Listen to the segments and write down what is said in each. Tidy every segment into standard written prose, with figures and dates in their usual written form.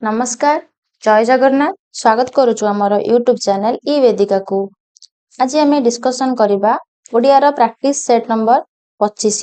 नमस्कार जय जगन्नाथ स्वागत करुछु हमर यूट्यूब चैनल ई वेदिका को। आज आम डिस्कसन करबा ओडियार प्रैक्टिस सेट नंबर 25।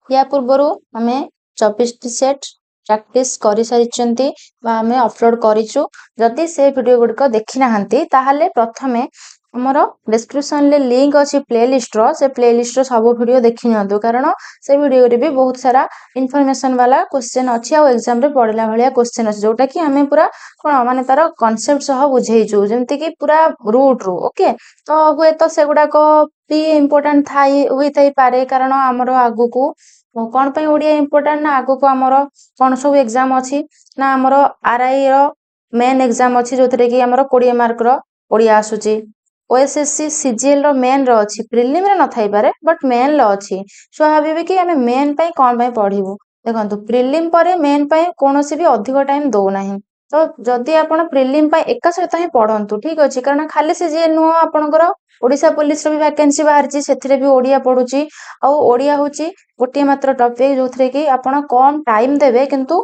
या पूर्वरु आमे 24 सेट प्रैक्टिस करि सारिचंती बा आमे अपलोड करिछु। जदि से वीडियो गुड को देखि नाहंती ताहाले प्रथमे हमर डिस्क्रिप्शन ले लिंक अछि प्लेलिस्ट रो से प्लेलिस्ट रो सब वीडियो देखि नियंतु कारण से वीडियो रे भी बहुत सारा इन्फॉर्मेशन वाला क्वेश्चन अछि आ एग्जाम रे पढला भलिया क्वेश्चन अछि जोटा कि हमें पूरा कोन माने तार कांसेप्ट सह बुझेइछु जेमति कि पूरा रूट रो ओके तो हुए तो सेगुडा को भी इंपोर्टेंट थाई होई थाई पारे कारण हमर आगु को कोन पे ओडिया इंपोर्टेंट ना आगु को हमर कोन सब एग्जाम अछि ना हमर आरआई रो मेन एग्जाम अछि जोथरे कि हमर 20 मार्क रो ओडिया आसुची ओएसएससी सीजीएल रो मेन रो अछि प्रिलिम रे न थाई पारे बट मेन लो अछि सो भाबिबे कि हमें मेन पई कोन पई पढिबो देखंतु प्रिलिम परे मेन पई कोनोसी भी अधिक टाइम दो नाही तो जदि आपण प्रिलिम पई एका सहित ही पढंतु ठीक अछि कारण खाली सीजीएल नो आपणकर ओडिसा पुलिस रो भी वैकेंसी बाहरची सेथिरे भी ओडिया पढुची आ ओडिया होची गोटे मात्र टॉपिक जोथरे कि आपण कम टाइम देबे किंतु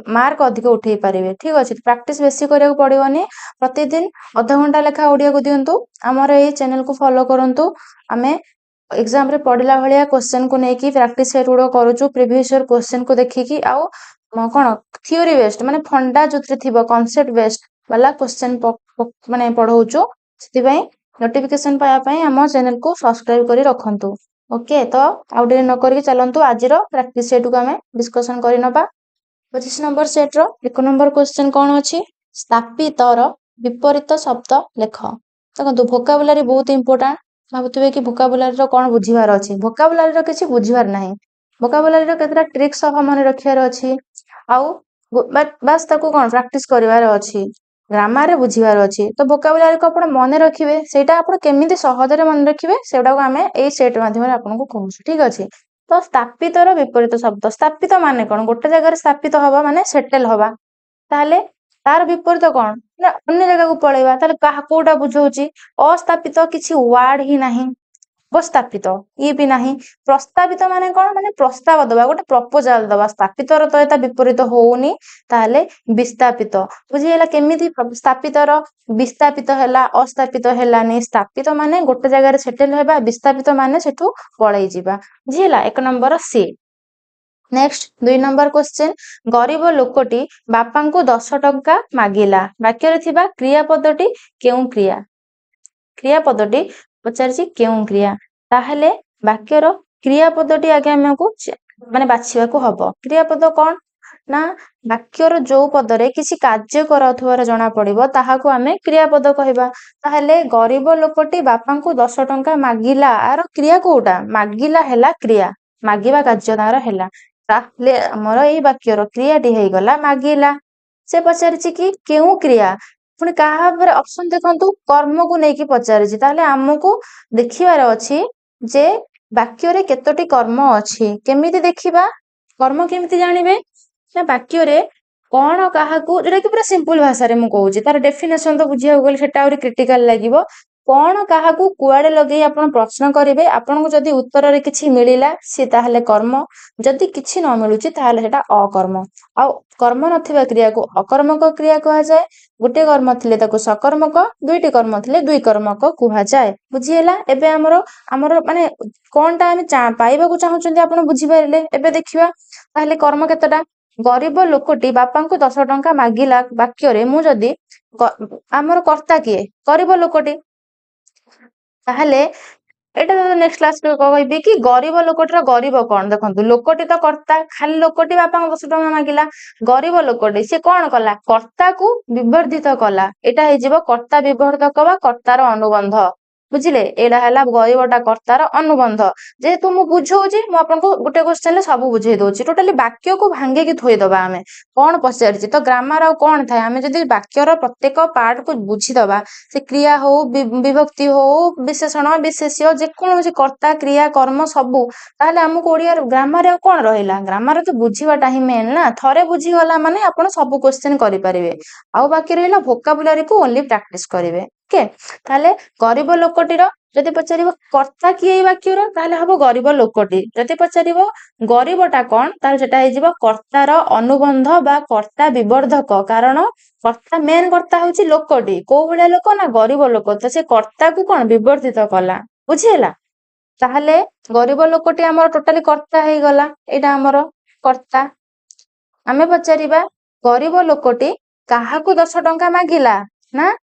मार्क अधिक उठेई पारिबे ठीक अछि प्रैक्टिस बेसी करिया पड़िबोनी प्रतिदिन आधा घंटा लेखा ओडिया को दियंतु हमर ए चैनल को फॉलो करंतु हमें एग्जाम रे पढला भलिया क्वेश्चन को नेकी प्रैक्टिस सेट उडो करूछु प्रीवियस ईयर क्वेश्चन को देखिकी आउ कोन थ्योरी बेस्ड माने फंडा जोथरे थिबो कांसेप्ट बेस्ड वाला क्वेश्चन माने पढौछु सेति पई नोटिफिकेशन पाया पई हम चैनल को सब्सक्राइब करी रखंतु ओके तो आउडे न करी चलंतु आजिरो प्रैक्टिस सेट को हमें डिस्कशन करी नबा 25 नंबर सेट रो 1 नंबर क्वेश्चन कोन अछि स्थापितर विपरीत शब्द लेख देखंतु वोकाबुलरी बहुत इंपोर्टेंट भाबुतबे कि वोकाबुलरी रो कोन बुझिवार अछि वोकाबुलरी रो किछि बुझिवार नाही वोकाबुलरी रो केतरा ट्रिक्स सह मन रखियार अछि आउ बस ताको कोन प्रैक्टिस करिवार अछि ग्रामर रे बुझिवार अछि तो वोकाबुलरी को आपण मन रखिबे सेटा आपण केमिति सहज रे मन रखिबे सेटा को हमें एई सेट माध्यम रे आपण को कहूछु ठीक अछि तो स्थापितर विपरीत शब्द स्थापित माने कोन गोटे जगह रे स्थापित हवा माने सेटल हवा ताले तार विपरीत कोन ना अन्य जगह को पळेबा ताले काहा कोडा बुझौची अस्थापित किछि वर्ड ही नाही उपस्थापित ये भी नाही प्रस्तावित माने कोन माने प्रस्ताव दबा गोटे प्रपोजल दबा स्थापितर तो एता विपरीत होउनी ताले विस्थापित बुझियला केमिति स्थापितर विस्थापित हैला अस्थापित हैलानी स्थापित माने गोटे जगह रे सेटल हेबा विस्थापित माने सेठू पळै जिबा बुझियला 1 नंबर सी नेक्स्ट 2 नंबर क्वेश्चन गरीब लोकटी बापा को 10 टंका मागिला वाक्य रे थिबा क्रियापदटी केउ क्रिया क्रियापदटी पचारछि केउ क्रिया ताहले वाक्यर क्रियापदटी आगे हमको माने बाछिबा को हबो क्रियापद कोन ना वाक्यर जो पदरे किसी कार्य कराथुवार जणा पड़िबो ताहा को हमें क्रियापद कहबा ताहले गरीब लोकटी बापा को 10 टंका मागिला आर क्रिया कोटा मागिला हैला क्रिया मागिबा कार्य तार हैला ताहले हमर एई वाक्यर क्रियाटी हे गला मागिला से पचारछि कि केउ क्रिया पुणी काहा पर ऑप्शन देखंतु कर्म को नेकी पचारछि ताहले हमको देखिबार अछि जे वाक्य रे केतोटी कर्म अछि केमिति देखिबा कर्म केमिति जानिबे ना वाक्य रे कोन काहा को जेटा कि पूरा सिंपल भाषा रे मु कहूची तार डेफिनेशन तो बुझिया गेल सेटा और क्रिटिकल लागिवो कोन काहा को कुआडे लगेई आपण प्रश्न करिवे आपण को जदी उत्तर रे किछि मिलिला से ताहले कर्म जदी किछि न मिलुची ताहले सेटा अकर्म आ कर्म नथिबा क्रिया को अकर्मक क्रिया कहा जाय गोटे कर्म थिले ताको सकर्मक दुईटी कर्म थिले दुई कर्मक कुहा जाय बुझियला एबे हमरो माने कोनटा हम पाइबा को चाहउचंदी आपण बुझि पारिले एबे देखिबा ताहले कर्म केतटा गरीब लोकटी बापा को 10 टंका मागिला वाक्य रे मु जदी हमर कर्ता किए गरीब लोकटी ताहले एटा नेक्स्ट क्लास को कहबी कि गरीब लोकटर गरीब कोन देखंतु लोकटी तो कर्ता खाली लोकटी बापा को 10 टंका मागिला गरीब लोकटी से कोन कला कर्ता को विवर्धित कला एटा हे जीव कर्ता विवर्धक बा कर्तार अनुबंध बुझिले एडा हला गरीबटा कर्तार अनुबंध जेहेतु मु बुझौची मु आपन को गुटे क्वेश्चन ले सब बुझे दोची टोटली वाक्य को भांगे की थोई दबा हमें कोन पचारची तो ग्रामर आ कोन थाय हमें जदी वाक्यर प्रत्येक पार्ट को बुझी दबा से क्रिया हो विभक्ति हो विशेषण विशेष्य जे कोनोसी कर्ता क्रिया कर्म सबु ताहले हमको ओडिया ग्रामर आ कोन रहिला ग्रामर तो बुझीबाटा ही मेन ना थरे बुझी गला माने आपण सब क्वेश्चन करि परिबे आ बाकी रहिला वोकाबुलरी को ओनली प्रैक्टिस करिवे ओके ताले गरीब लोकटीर जदि पचारिबो कर्ता किए एई वाक्यर ताले हबो गरीब लोकटी जदि पचारिबो गरीबटा कोन ताले सेटा हे जिवो कर्तार अनुबंध बा कर्ता विवर्धक कारण कर्ता मेन कर्ता होची लोकटी को भलिया लोक ना गरीब लोक तो से कर्ता को कोन विवर्धित कला बुझिहेला ताहले गरीब लोकटी हमर टोटली कर्ता हे गला एटा हमर कर्ता आमे पचारिबा गरीब लोकटी काहाकू 10 टंका मागिला ना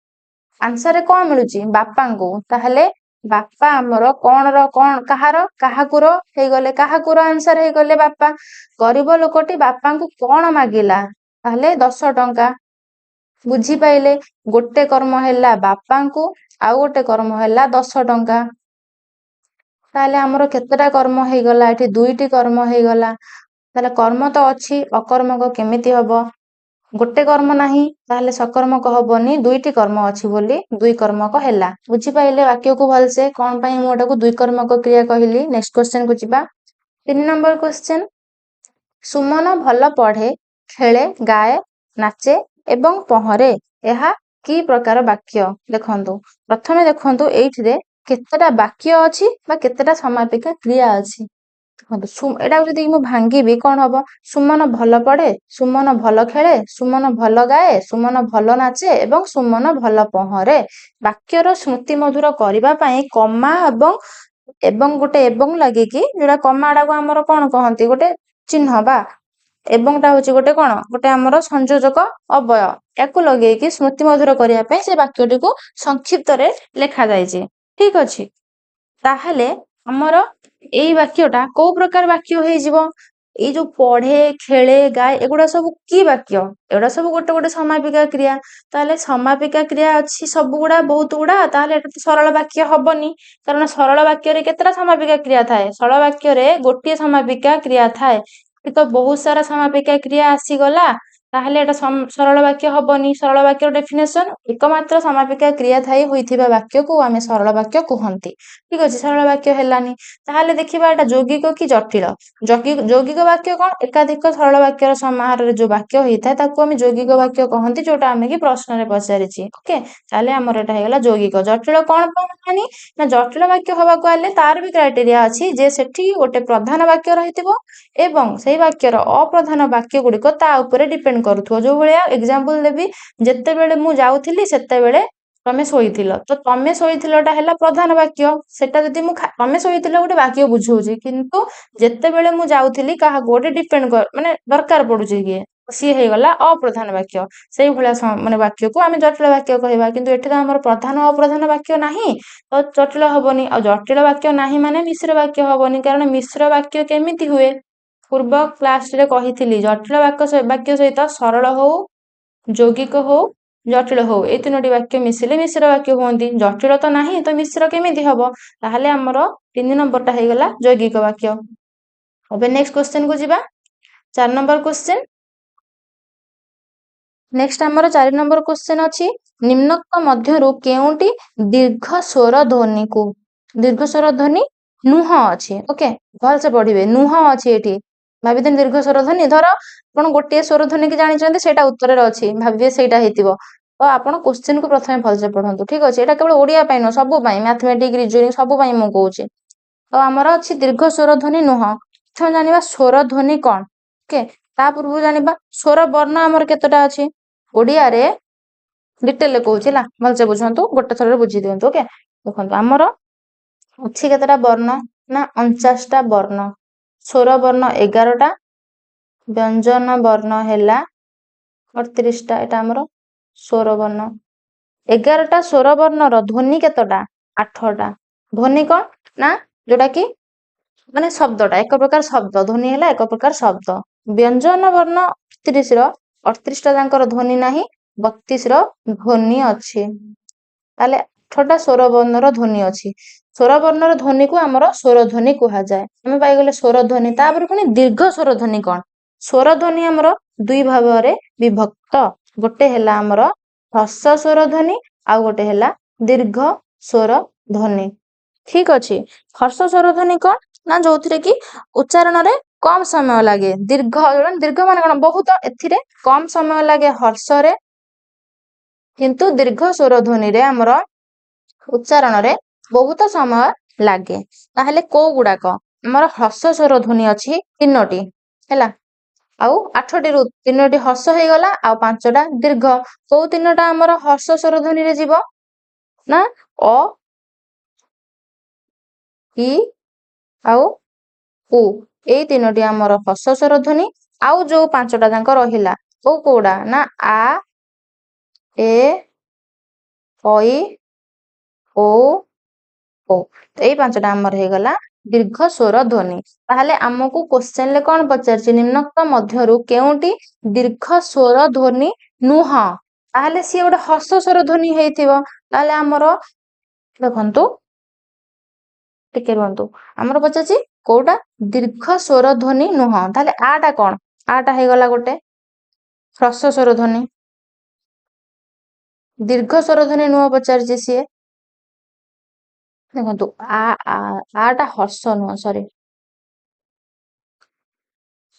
आंसर कौन मिलुची बापा को ताहले बापा हमर कौन रो कौन कहार काहाकुर हे गले काहाकुर आंसर हे गले बापा गरीब लोकटी बापा को कौन मागिला ताहले 10 टंका बुझी पाइले गोटे कर्म हैला बापा को आउ गोटे कर्म हैला 10 टंका ताहले हमर केतेटा कर्म हे गला एठी दुईटी कर्म हे गला ताहले कर्म तो अछि अकर्मक केमिति हबो गोटे कर्म नाही ताहले सकर्मक हबोनी दुईटी कर्म अछि बोली दुई कर्मक हैला बुझी पाइले वाक्य को भलसे कोन पई मोटा को दुई कर्मक क्रिया कहिली नेक्स्ट क्वेश्चन को जिबा 3 नंबर क्वेश्चन सुमन भल पढ़े खेले गाए नाचे एवं पहरे एहा की प्रकार वाक्य देखंतु प्रथमे देखंतु एइथिरे केतेटा वाक्य अछि बा केतेटा समापिका क्रिया अछि देखंतु एटा जदि मु भांगीबी कोन हबो सुमन भल पढ़े सुमन भल खेले सुमन भल गाए सुमन भल नाचे एवं सुमन भल पहरे वाक्यर स्मृति मधुर करिबा पई कमा एवं गोटे एवं लागि कि जोरा कमाडा को हमर कोन कहंती गोटे चिन्ह बा एवं टा होची गोटे कोन गोटे हमर संयोजक अवय याकू लगेई कि स्मृति मधुर करिया पई से वाक्यटी को संक्षिप्त रे लेखा जाय जे ठीक अछि ताहले हमर एई वाक्यटा को प्रकार वाक्य हे जिवो ए जो पढ़े खेले गाए एगुडा सब की वाक्य एगुडा सब गोटे गोटे समापिका क्रिया ताहले समापिका क्रिया अछि सब गुडा बहुत गुडा ताहले एटा सरल वाक्य हबनी कारण सरल वाक्य रे केतेटा समापिका क्रिया थाए सरल वाक्य रे गोटे समापिका क्रिया थाए तो बहुत सारा समापिका क्रिया आसी गला ताहले एटा सरल वाक्य हबनी सरल वाक्य डेफिनेशन एकमात्र समापिका क्रिया थाई होइथिबा वाक्य को आमे सरल वाक्य कहंती ठीक अछि सरल वाक्य हेलानी ताहले देखिबा एटा यौगिक की जटिल यौगिक वाक्य कोन एकाधिक सरल वाक्य रो समाहार रे जो वाक्य होइथा ताको आमे यौगिक वाक्य कहंती जोटा आमे की प्रश्न रे पचारिछि ओके ताहले हमर एटा हेगला यौगिक जटिल कोन पानी ना जटिल वाक्य होबा को आले तार भी क्राइटेरिया अछि जे सेठी गोटे प्रधान वाक्य रहितिबो एवं सेही वाक्यर अप्रधान वाक्य गुड़िक ता उपरे डिपेंड करूथो जो भलिया एग्जांपल देबी जत्ते बेले मु जाउथिली सेत्ते बेले तमे सोइथिलो तो तमे सोइथिलोटा हैला प्रधान वाक्य सेटा जदि मु तमे सोइथिलो गोटे वाक्य बुझौची किंतु जत्ते बेले मु जाउथिली काहा गोटे डिपेंड कर माने दरकार पडुची कि सी हे गला अप्रधान वाक्य सेही भलिया माने वाक्य को आमे जटिल वाक्य कहबा किंतु एठी त हमर प्रधान अप्रधान वाक्य नाही तो जटिल हबनी आ जटिल वाक्य नाही माने मिश्र वाक्य हबनी कारण मिश्र वाक्य केमिति हुए पूर्व क्लास रे कहिथिली जटिल वाक्य सहित सरल हो यौगिक हो जटिल हो ए तीनोटी वाक्य मिसिले मिश्र वाक्य होंती जटिल तो नाही तो मिश्र केमिति हबो ताहले हमर 3 नंबर टा हे गला यौगिक वाक्य अब नेक्स्ट क्वेश्चन को जिबा 4 नंबर क्वेश्चन नेक्स्ट हमर 4 नंबर क्वेश्चन अछि निम्नक मध्यरु केउंटी दीर्घ स्वर ध्वनि को दीर्घ स्वर ध्वनि नुह अछि ओके भल से पढिबे नुह अछि एठी भाबिदेन दीर्घ स्वर ध्वनि धर आपण गोटे स्वर ध्वनि की जानिचंते सेटा उत्तर रे अछि भाबिबे सेटा हेतिबो तो आपण क्वेश्चन को प्रथमे भल से पढंतु ठीक अछि एटा केवल ओडिया पई न सब पई मैथमेटिक्स रीजनिंग सब पई मु कहूची तो हमर अछि दीर्घ स्वर ध्वनि नुह प्रथमे जानिबा स्वर ध्वनि कोन ओके ता पूर्व जानिबा स्वर वर्ण हमर केतेटा अछि ओडिया रे डिटेल कहूची ला भल से बुझंतु गोटे थरे बुझी दियंतु ओके देखंतु हमर अछि केतेटा वर्ण ना 49 टा वर्ण स्वर वर्ण 11 टा व्यंजन वर्ण हैला 38 टा एटा हमर स्वर वर्ण 11 टा स्वर वर्ण रो ध्वनि केतटा 8 टा ध्वनि कोन ना जोटा की माने शब्दटा एक प्रकार शब्द ध्वनि हैला एक प्रकार शब्द व्यंजन वर्ण 38 रो 38 टा जांकर ध्वनि नाही 32 रो ध्वनि अछि ताले 8 टा स्वर वर्ण रो ध्वनि अछि स्वर वर्ण रो ध्वनि को हमर स्वर ध्वनि कहा जाय हम पाई गेले स्वर ध्वनि तापर पुनी दीर्घ स्वर ध्वनि कोन स्वर ध्वनि हमर दुई भाग रे विभक्त गोटे हैला हमर ह्रस्व स्वर ध्वनि आ गोटे हैला दीर्घ स्वर ध्वनि ठीक अछि ह्रस्व स्वर ध्वनि कोन ना जोथिरे की उच्चारण रे कम समय लागे दीर्घ माने कोन बहुत एथिरे कम समय लागे हर्ष रे किंतु दीर्घ स्वर ध्वनि रे हमर ଉଚ୍ଚାରଣରେ ବହୁତ ସମୟ ଲାଗେ। ତାହେଲେ କୋଉ ଗୁଡାକ? ଆମର ହ୍ରସ୍ୱ ସ୍ୱର ଧ୍ୱନି ଅଛି 3ଟି ହେଲା, ଆଉ 8ଟିରୁ 3ଟି ହ୍ରସ୍ୱ ହେଇଗଲା ଆଉ 5ଟା ଦୀର୍ଘ। କୋଉ 3ଟା ଆମର ହ୍ରସ୍ୱ ସ୍ୱର ଧ୍ୱନିରେ ଯିବ? ନା ଅ, ଇ ଆଉ ଉ। ଏଇ 3ଟି ଆମର ହ୍ରସ୍ୱ ସ୍ୱର ଧ୍ୱନି। ଆଉ ଯୋଉ 5ଟା ଯାକ ରହିଲା କୋଉଗୁଡା? ନା ଆ, ଏ, ଐ, ଓ, ଓ। ଏଇ 5ଟା ଆମର ହେଇଗଲା ଦୀର୍ଘ ସ୍ୱର ଧ୍ୱନି। ତାହେଲେ ଆମକୁ କ୍ୱେଶ୍ଚେନରେ କଣ ପଚାରିଛି? ନିମ୍ନୋକ୍ତ ମଧ୍ୟରୁ କେଉଁଟି ଦୀର୍ଘ ସ୍ୱର ଧ୍ୱନି ନୁହଁ? ତାହେଲେ ସିଏ ଗୋଟେ ହ୍ରସ୍ୱ ସ୍ୱର ଧ୍ୱନି ହେଇଥିବ। ତାହେଲେ ଆମର ଦେଖନ୍ତୁ, ଟିକେ ରୁହନ୍ତୁ, ଆମର ପଚାରିଛି କୋଉଟା ଦୀର୍ଘ ସ୍ୱର ଧ୍ୱନି ନୁହଁ। ତାହେଲେ ଆଟା କଣ? ଆଟା ହେଇଗଲା ଗୋଟେ ହ୍ରସ୍ୱ ସ୍ୱର ଧ୍ୱନି। ଦୀର୍ଘ ସ୍ୱର ଧ୍ୱନି ନୁହଁ ପଚାରିଛି ସିଏ। ଦେଖନ୍ତୁ ଆଟା ହ୍ରସ୍ୱ ନୁହଁ, ସରି।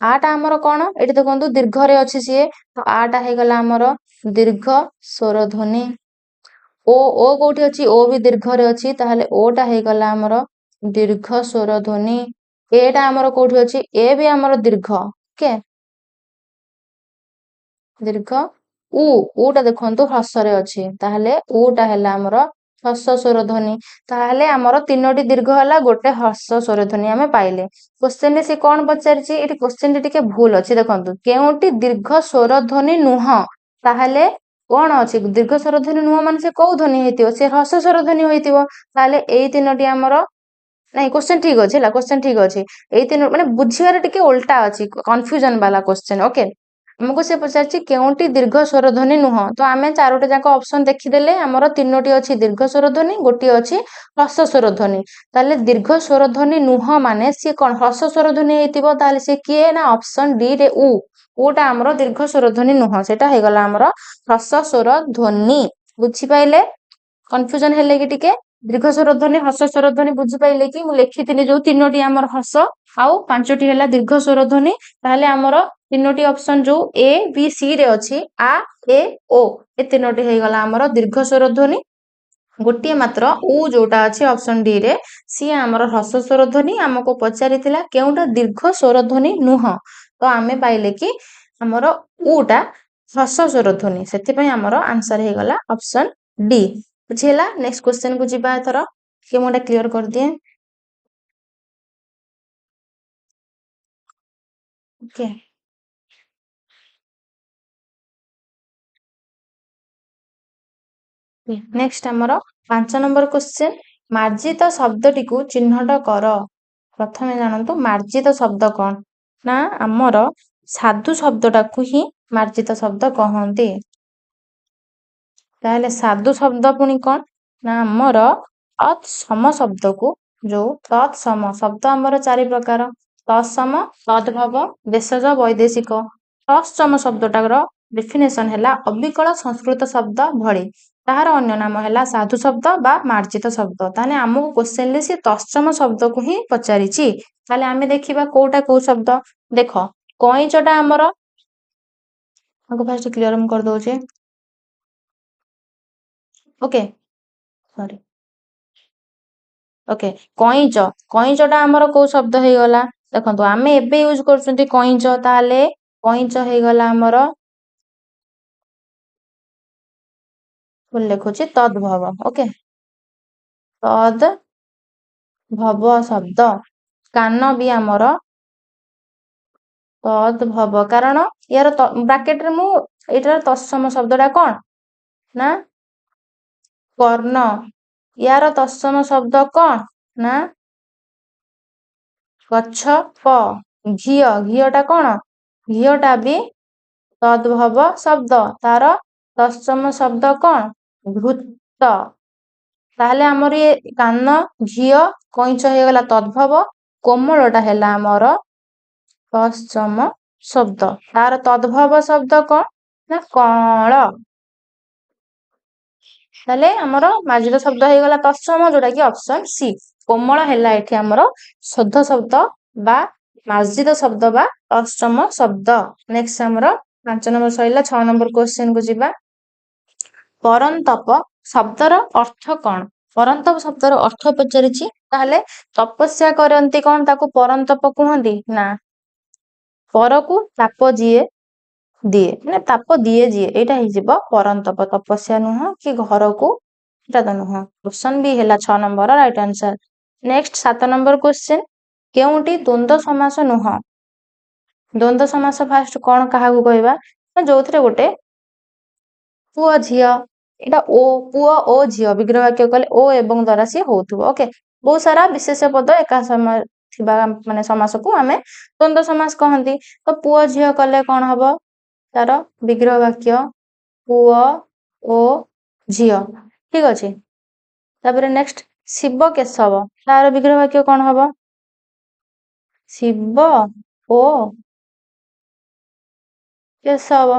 ଆଟା ଆମର କଣ? ଏଠି ଦେଖନ୍ତୁ ଦୀର୍ଘରେ ଅଛି ସିଏ, ତ ଆଟା ହେଇଗଲା ଆମର ଦୀର୍ଘ ସ୍ୱର ଧ୍ୱନି। ଓ କୋଉଠି ଅଛି? ଓ ବି ଦୀର୍ଘରେ ଅଛି, ତାହେଲେ ଓଟା ହେଇଗଲା ଆମର ଦୀର୍ଘ ସ୍ୱର ଧ୍ୱନି। ଏଟା ଆମର କୋଉଠି ଅଛି? ଏ ବି ଆମର ଦୀର୍ଘ, ଓକେ, ଦୀର୍ଘ। ଉଟା ଦେଖନ୍ତୁ ହ୍ରସ୍ୱରେ ଅଛି, ତାହେଲେ ଉଟା ହେଲା ଆମର ହ୍ରସ୍ୱ ସ୍ୱର ଧ୍ୱନି। ତାହେଲେ ଆମର 3ଟି ଦୀର୍ଘ ହେଲା, ଗୋଟେ ହ୍ରସ୍ୱ ସ୍ୱର ଧ୍ୱନି ଆମେ ପାଇଲେ। କ୍ୱେଶ୍ଚେନରେ ସେ କଣ ପଚାରିଛି? ଏଠି କ୍ୱେଶ୍ଚେନରେ ଟିକେ ଭୁଲ ଅଛି, ଦେଖନ୍ତୁ କେଉଁଟି ଦୀର୍ଘ ସ୍ୱର ଧ୍ୱନି ନୁହଁ? ତାହେଲେ କଣ ଅଛି? ଦୀର୍ଘ ସ୍ୱର ଧ୍ୱନି ନୁହଁ ମାନେ ସେ କୋଉ ଧ୍ୱନି ହେଇଥିବ? ସେ ହ୍ରସ୍ୱ ସ୍ୱର ଧ୍ୱନି ହେଇଥିବ। ତାହେଲେ ଏଇ 3ଟି ଆମର, ନାଇଁ କ୍ୱେଶ୍ଚେନ ଠିକ ଅଛି ହେଲା, କ୍ୱେଶ୍ଚେନ ଠିକ ଅଛି। ଏଇ 3 ମାନେ ବୁଝିବାରେ ଟିକେ ଓଲଟା ଅଛି, କନଫ୍ୟୁଜନ ବାଲା କ୍ୱେଶ୍ଚେନ, ଓକେ। ଆମକୁ ସେ ପଚାରିଛି କେଉଁଟି ଦୀର୍ଘ ସ୍ୱର ଧ୍ୱନି ନୁହଁ? ତ ଆମେ 4ଟି ଯାକ ଅପସନ ଦେଖିଦେଲେ ଆମର 3ଟି ଅଛି ଦୀର୍ଘ ସ୍ୱର ଧ୍ୱନି, ଗୋଟିଏ ଅଛି ହ୍ରସ୍ୱ ସ୍ୱର ଧ୍ୱନି। ତାହେଲେ ଦୀର୍ଘ ସ୍ୱର ଧ୍ୱନି ନୁହଁ ମାନେ ସିଏ କଣ ହ୍ରସ୍ୱ ସ୍ୱର ଧ୍ୱନି ହେଇଥିବ। ତାହେଲେ ସିଏ କିଏ? ନା ଅପସନ ଡି ରେ ଉଟା ଆମର ଦୀର୍ଘ ସ୍ୱର ଧ୍ୱନି ନୁହଁ, ସେଟା ହେଇଗଲା ଆମର ହ୍ରସ୍ୱ ସ୍ୱର ଧ୍ୱନି। ବୁଝିପାଇଲେ? କନଫ୍ୟୁଜନ ହେଲେ କି ଟିକେ? ଦୀର୍ଘ ସ୍ୱର ଧ୍ୱନି ହ୍ରସ୍ୱ ସ୍ୱର ଧ୍ୱନି ବୁଝିପାଇଲେ କି? ମୁଁ ଲେଖିଥିଲି ଯୋଉ 3ଟି ଆମର ହ୍ରସ୍ୱ ଆଉ 5ଟି ହେଲା ଦୀର୍ଘ ସ୍ୱର ଧ୍ୱନି। ତାହେଲେ ଆମର 3ଟି ଅପସନ ଯୋଉ ଏ ବି ସି ରେ ଅଛି, ଆ, ଏ, ଓ, ଏ 3ଟି ହେଇଗଲା ଆମର ଦୀର୍ଘ ସ୍ୱର ଧ୍ୱନି। ଗୋଟିଏ ମାତ୍ର ଯୋଉଟା ଅଛି ଅପସନ ଡି ରେ, ସିଏ ଆମର ହ୍ରସ୍ୱ ସ୍ୱର ଧ୍ୱନି। ଆମକୁ ପଚାରିଥିଲା କେଉଁଟା ଦୀର୍ଘ ସ୍ୱର ଧ୍ୱନି ନୁହଁ, ତ ଆମେ ପାଇଲେ କି ଆମର ଉଟା ହ୍ରସ୍ୱ ସ୍ୱର ଧ୍ୱନି। ସେଥିପାଇଁ ଆମର ଆନ୍ସର ହେଇଗଲା ଅପସନ ଡି। ବୁଝିହେଲା? ନେକ୍ସଟ କ୍ୱେଶ୍ଚନ କୁ ଯିବା ଏଥର। କି ମୁଁ ଏଟା କ୍ଲିୟର କରିଦିଏ, ଓକେ। ନେକ୍ସଟ ଆମର 5 ନମ୍ବର କ୍ୱେଶ୍ଚନ, ମାର୍ଜିତ ଶବ୍ଦଟିକୁ ଚିହ୍ନଟ କର। ପ୍ରଥମେ ଜାଣନ୍ତୁ ମାର୍ଜିତ ଶବ୍ଦ କଣ? ନା ଆମର ସାଧୁ ଶବ୍ଦଟାକୁ ହିଁ ମାର୍ଜିତ ଶବ୍ଦ କହନ୍ତି। ତାହେଲେ ସାଧୁ ଶବ୍ଦ ପୁଣି କଣ? ନା ଆମର ତତ୍ସମ ଶବ୍ଦକୁ, ଯୋଉ ତତ୍ସମ ଶବ୍ଦ ଆମର 4 ପ୍ରକାର, ତତ୍ସମ, ତଦ୍ଭବ, ଭେଷଜ, ବୈଦେଶିକ। ତତ୍ସମ ଶବ୍ଦଟାର ଡେଫିନେସନ ହେଲା ଅବିକଳ ସଂସ୍କୃତ ଶବ୍ଦ ଭଳି। ତାହାର ଅନ୍ୟ ନାମ ହେଲା ସାଧୁ ଶବ୍ଦ ବା ମାର୍ଜିତ ଶବ୍ଦ। ତାହେଲେ ଆମକୁ କ୍ୱେଶ୍ଚେନରେ ସେ ତତ୍ସମ ଶବ୍ଦକୁ ହିଁ ପଚାରିଛି। ତାହେଲେ ଆମେ ଦେଖିବା କୋଉଟା କୋଉ ଶବ୍ଦ। ଦେଖ, କଇଁଚଟା ଆମର, ଆଗ ଫାଷ୍ଟ କ୍ଲିୟର ମୁଁ କରିଦଉଛି, ଓକେ, ସରି, ଓକେ। କଇଁଚଟା ଆମର କୋଉ ଶବ୍ଦ ହେଇଗଲା? ଦେଖନ୍ତୁ ଆମେ ଏବେ ୟୁଜ କରୁଛନ୍ତି କଇଁଚ, ତାହେଲେ କଇଁଚ ହେଇଗଲା ଆମର, ଭୁଲ ଲେଖୁଛି, ତଦ୍ଭବ, ଓକେ, ତଦ୍ଭବ ଶବ୍ଦ। କାନ ବି ଆମର ତଦ୍ଭବ, କାରଣ ୟାର ବ୍ରାକେଟରେ ମୁଁ ଏଇଟାର ତତ୍ସମ ଶବ୍ଦଟା କଣ? ନା କର୍ଣ୍ଣ। ୟାର ତତ୍ସମ ଶବ୍ଦ କଣ? ନା ଗଛ। ଘିଅଟା କଣ? ଘିଅଟା ବି ତଦ୍ଭବ ଶବ୍ଦ। ତାର ତତ୍ସମ ଶବ୍ଦ କଣ? ଘୃତ। ତାହେଲେ ଆମର ଇଏ କାନ, ଘିଅ, କଇଁଚ ହେଇଗଲା ତଦ୍ଭବ। କୋମଳଟା ହେଲା ଆମର ତତ୍ସମ ଶବ୍ଦ। ତାର ତଦ୍ଭବ ଶବ୍ଦ କଣ? ନା କଅଁଳ। ତାହେଲେ ଆମର ମାର୍ଜିତ ଶବ୍ଦ ହେଇଗଲା ତତ୍ସମ, ଯୋଉଟା କି ଅପସନ ସି। କୋମଳ ହେଲା ଏଠି ଆମର ଶୋଧ ଶବ୍ଦ ବା ମାର୍ଜିତ ଶବ୍ଦ ବା ତତ୍ସମ ଶବ୍ଦ। ନେକ୍ସଟ ଆମର 5 ନମ୍ବର ସରିଲା, 6 ନମ୍ବର କ୍ୱେଶ୍ଚନ କୁ ଯିବା। ପରନ୍ତପ ଶବ୍ଦର ଅର୍ଥ କଣ? ପରନ୍ତପ ଶବ୍ଦର ଅର୍ଥ ପଚାରିଛି, ତାହେଲେ ତପସ୍ୟା କରନ୍ତି କଣ ତାକୁ ପରନ୍ତପ କୁହନ୍ତି ନା। ପରକୁ ତାପ ଯିଏ ଦିଏ, ମାନେ ତାପ ଦିଏ ଯିଏ, ଏଇଟା ହେଇଯିବ ପରନ୍ତପ। ତପସ୍ୟା ନୁହଁ କି ଘରକୁ, ଏଇଟା ତ ନୁହଁ। ଅପସନ ବି ହେଲା 6 number right answer. Next 7 number question, କେଉଁଟି ଦ୍ୱନ୍ଦ୍ୱ ସମାସ ନୁହଁ? ଦ୍ୱନ୍ଦ୍ୱ ସମାସ ଫାଷ୍ଟ କଣ କାହାକୁ କହିବା ନା, ଯୋଉଥିରେ ଗୋଟେ ପୁଅ ଝିଅ, ଏଇଟା ଓ ପୁଅ ଓ ଝିଅ ବିଗ୍ରହ ବାକ୍ୟ କଲେ ଓ ଏବଂ ଦ୍ଵାରା ସିଏ ହଉଥିବ। ଓକେ, ବହୁତ ସାରା ବିଶେଷ ପଦ ଏକା ସମୟ ଥିବା ମାନେ ସମାସକୁ ଆମେ ଦ୍ୱନ୍ଦ୍ୱ ସମାସ କହନ୍ତି। ତ ପୁଅ ଝିଅ କଲେ କଣ ହବ, ତାର ବିଗ୍ରହ ବାକ୍ୟ ପୁଅ ଓ ଝିଅ, ଠିକ ଅଛି। ତାପରେ ନେକ୍ସଟ ଶିବ କେଶବ, ତାର ବିଗ୍ରହ ବାକ୍ୟ କଣ ହବ, ଶିବ ଓ କେଶବ।